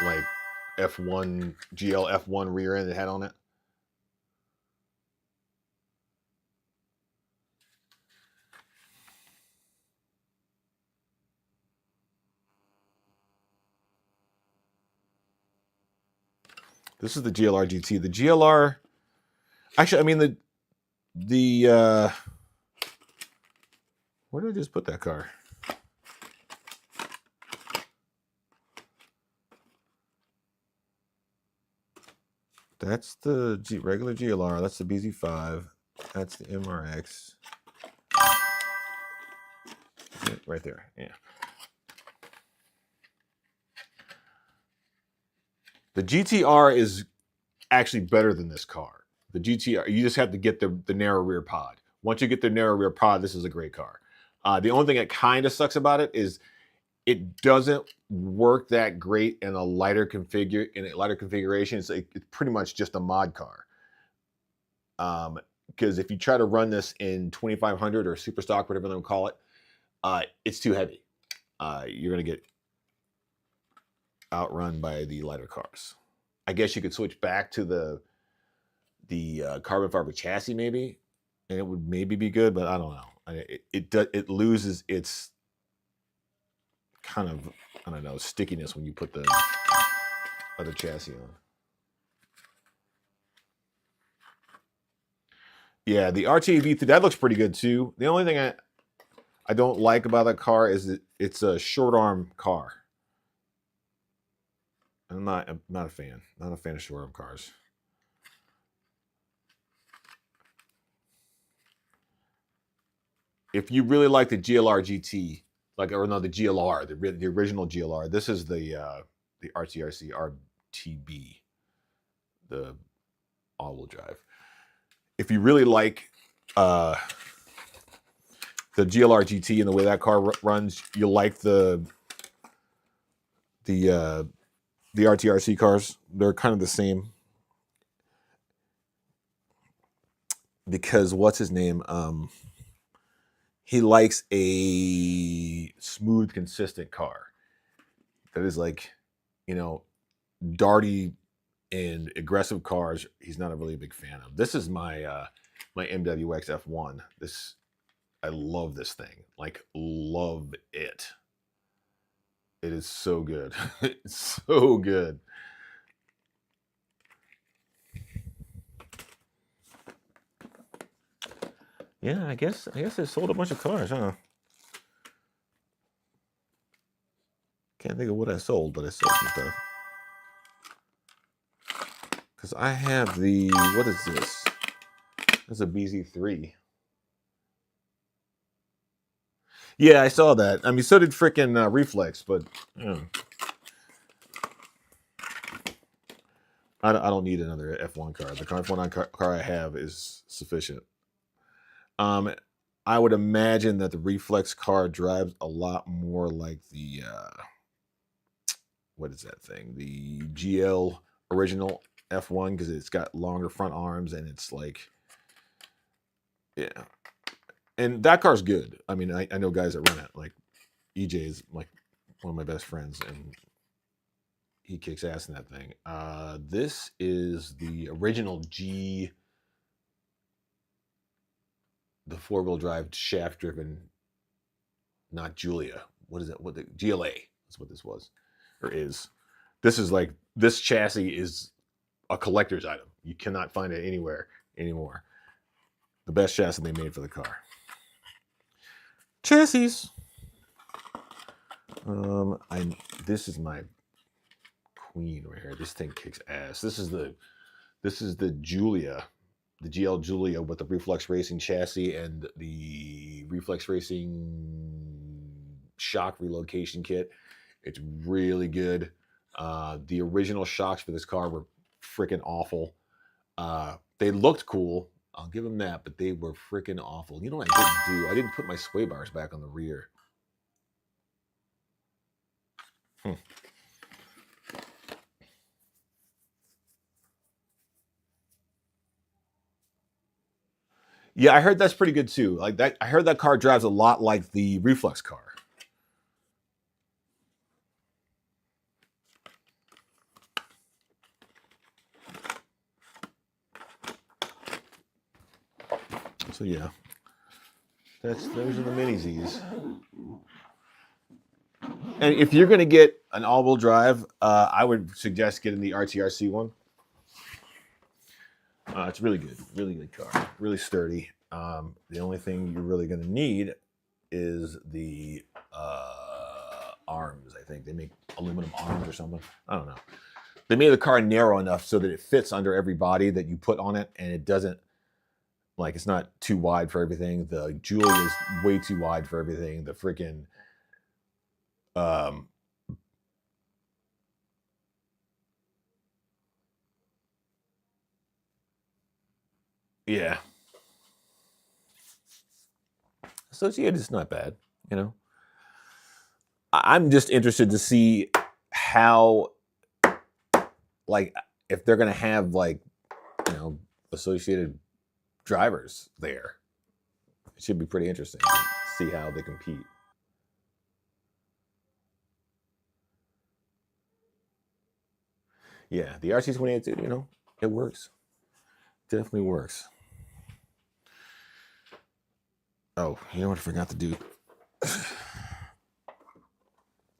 like F1 GL F1 rear end it had on it. This is the GLR GT. The GLR, actually, I mean the where did I just put that car? That's the regular GLR. That's the BZ5. That's the MRX. Right there. Yeah. The GTR is actually better than this car. The GTR, you just have to get the narrow rear pod. Once you get the narrow rear pod, this is a great car. The only thing that kind of sucks about it is it doesn't work that great in a lighter configuration. It's pretty much just a mod car. Because if you try to run this in 2500 or super stock, whatever they call it, it's too heavy. You're gonna get outrun by the lighter cars. I guess you could switch back to the carbon fiber chassis maybe, and it would maybe be good, but I don't know. It loses its kind of, I don't know, stickiness when you put the other chassis on. Yeah, the RTA V3, that looks pretty good too. The only thing I don't like about that car is it's a short arm car. I'm not a fan. Not a fan of short arm cars. If you really like the GLR GT, the GLR, the original GLR, this is the RTRC RTB, the all-wheel drive. If you really like the GLR GT and the way that car runs, you'll like the RTRC cars. They're kind of the same. Because what's his name? He likes a smooth, consistent car that is like, darty and aggressive cars. He's not really a big fan of. This is my my MWX F1. I love this thing. Like, love it. It is so good. It's so good. Yeah, I guess they sold a bunch of cars, huh? Can't think of what I sold, but I sold some stuff. Because I have what is this? This is a BZ3. Yeah, I saw that. I mean, so did frickin' Reflex, but I don't need another F1 car. The F1 car I have is sufficient. I would imagine that the Reflex car drives a lot more like the what is that thing? The GL original F1, because it's got longer front arms and it's like, yeah. And that car's good. I mean, I know guys that run it. Like EJ is like one of my best friends, and he kicks ass in that thing. This is the original the 4-wheel drive shaft driven, not Julia. What is it? What the GLA? That's what this was, or is. This chassis is a collector's item. You cannot find it anywhere anymore. The best chassis they made for the car. Chassis. This is my queen right here. This thing kicks ass. This is the Julia, the GL Julia with the Reflex Racing chassis and the Reflex Racing shock relocation kit. It's really good. The original shocks for this car were freaking awful. They looked cool. I'll give them that, but they were freaking awful. You know what I didn't do? I didn't put my sway bars back on the rear. Yeah, I heard that's pretty good too. Like that, I heard that car drives a lot like the Reflex car. So yeah, those are the mini Z's. And if you're going to get an all-wheel drive, I would suggest getting the RTRC one. It's really good car, really sturdy. The only thing you're really going to need is the arms. I think they make aluminum arms or something. I don't know. They made the car narrow enough so that it fits under every body that you put on it, and it doesn't, like, it's not too wide for everything. The Julia is way too wide for everything. The freaking yeah. Associated is not bad, I'm just interested to see how, like, if they're going to have, like, associated drivers there. It should be pretty interesting to see how they compete. Yeah, the RC28, it works. Definitely works. Oh, you know what I forgot to do?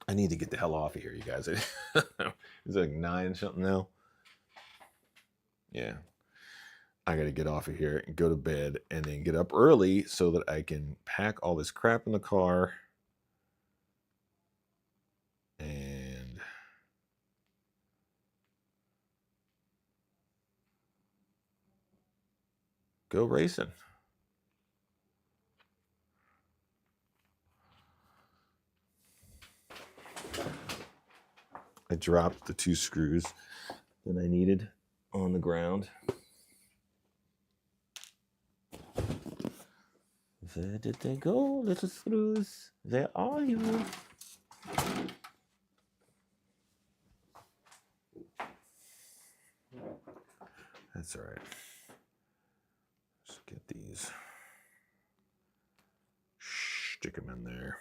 I need to get the hell off of here, you guys. It's like 9 something now. Yeah. I got to get off of here and go to bed and then get up early so that I can pack all this crap in the car and go racing. I dropped the 2 screws that I needed on the ground. Where did they go, little screws? Where are you? That's all right. Just get these. Stick them in there.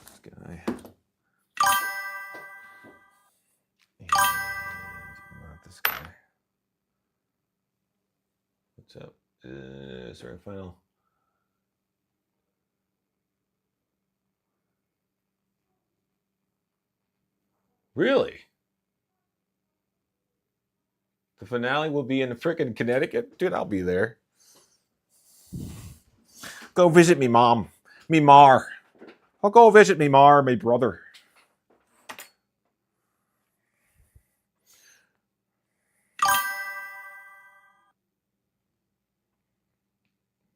This guy. And not this guy. What's up? Sorry, final. Really? The finale will be in frickin' Connecticut? Dude, I'll be there. Go visit me mom. Me mar. I'll go visit me mar, my brother.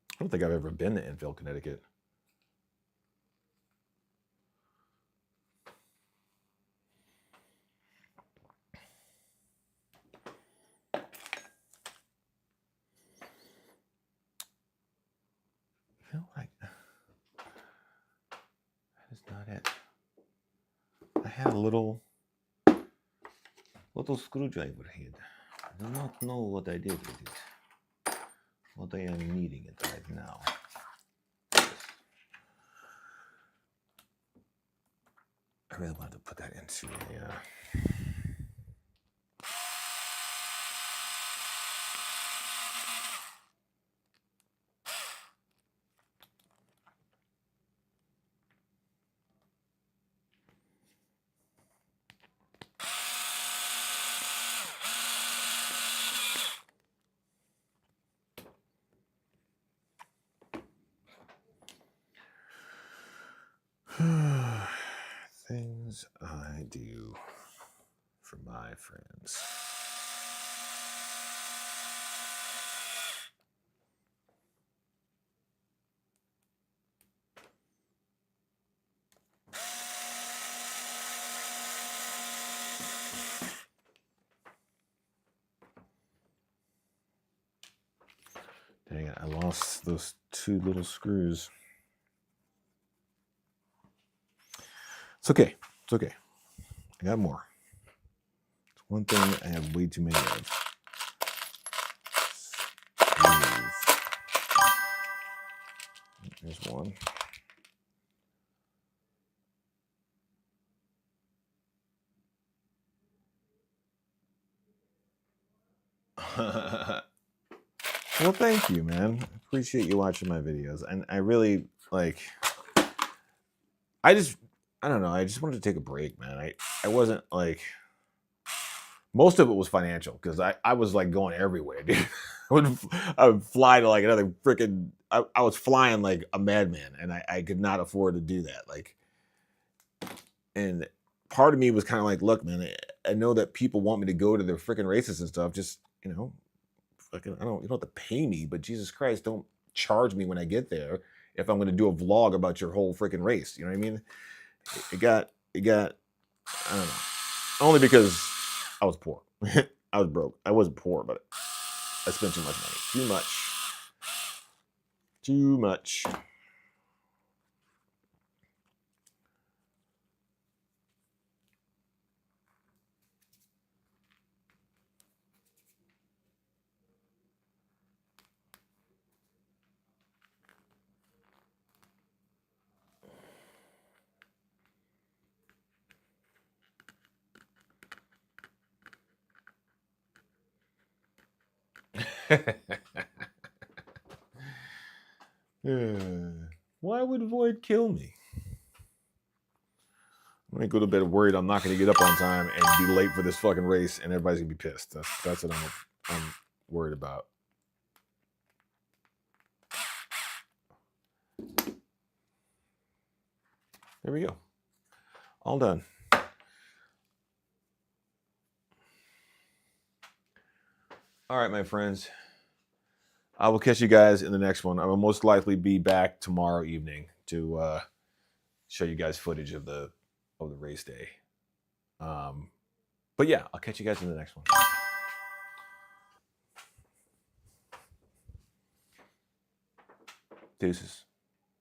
I don't think I've ever been to Enfield, Connecticut. Like, that is not it. I had a little screwdriver here. I do not know what I did with it. What I am needing it right now. I really wanted to put that into a things I do for my friends. Dang it, I lost those 2 little screws. It's okay. It's okay. I got more. It's one thing I have way too many of. There's one. Well, thank you, man. I appreciate you watching my videos. And I really, I don't know. I just wanted to take a break, man. I wasn't most of it was financial because I was going everywhere, dude. I would fly to another freaking, I was flying like a madman and I could not afford to do that. And part of me was kind of look, man, I know that people want me to go to their freaking races and stuff. Just, you don't have to pay me, but Jesus Christ, don't charge me when I get there if I'm going to do a vlog about your whole freaking race. You know what I mean? It got, I don't know. Only because I was poor. I was broke. I wasn't poor, but I spent too much money. Too much. Too much. Why would Void kill me? I'm gonna go to bed worried I'm not gonna get up on time and be late for this fucking race, and everybody's gonna be pissed. That's what I'm worried about. There we go. All done. All right, my friends. I will catch you guys in the next one. I will most likely be back tomorrow evening to show you guys footage of the race day. But yeah, I'll catch you guys in the next one. Deuces.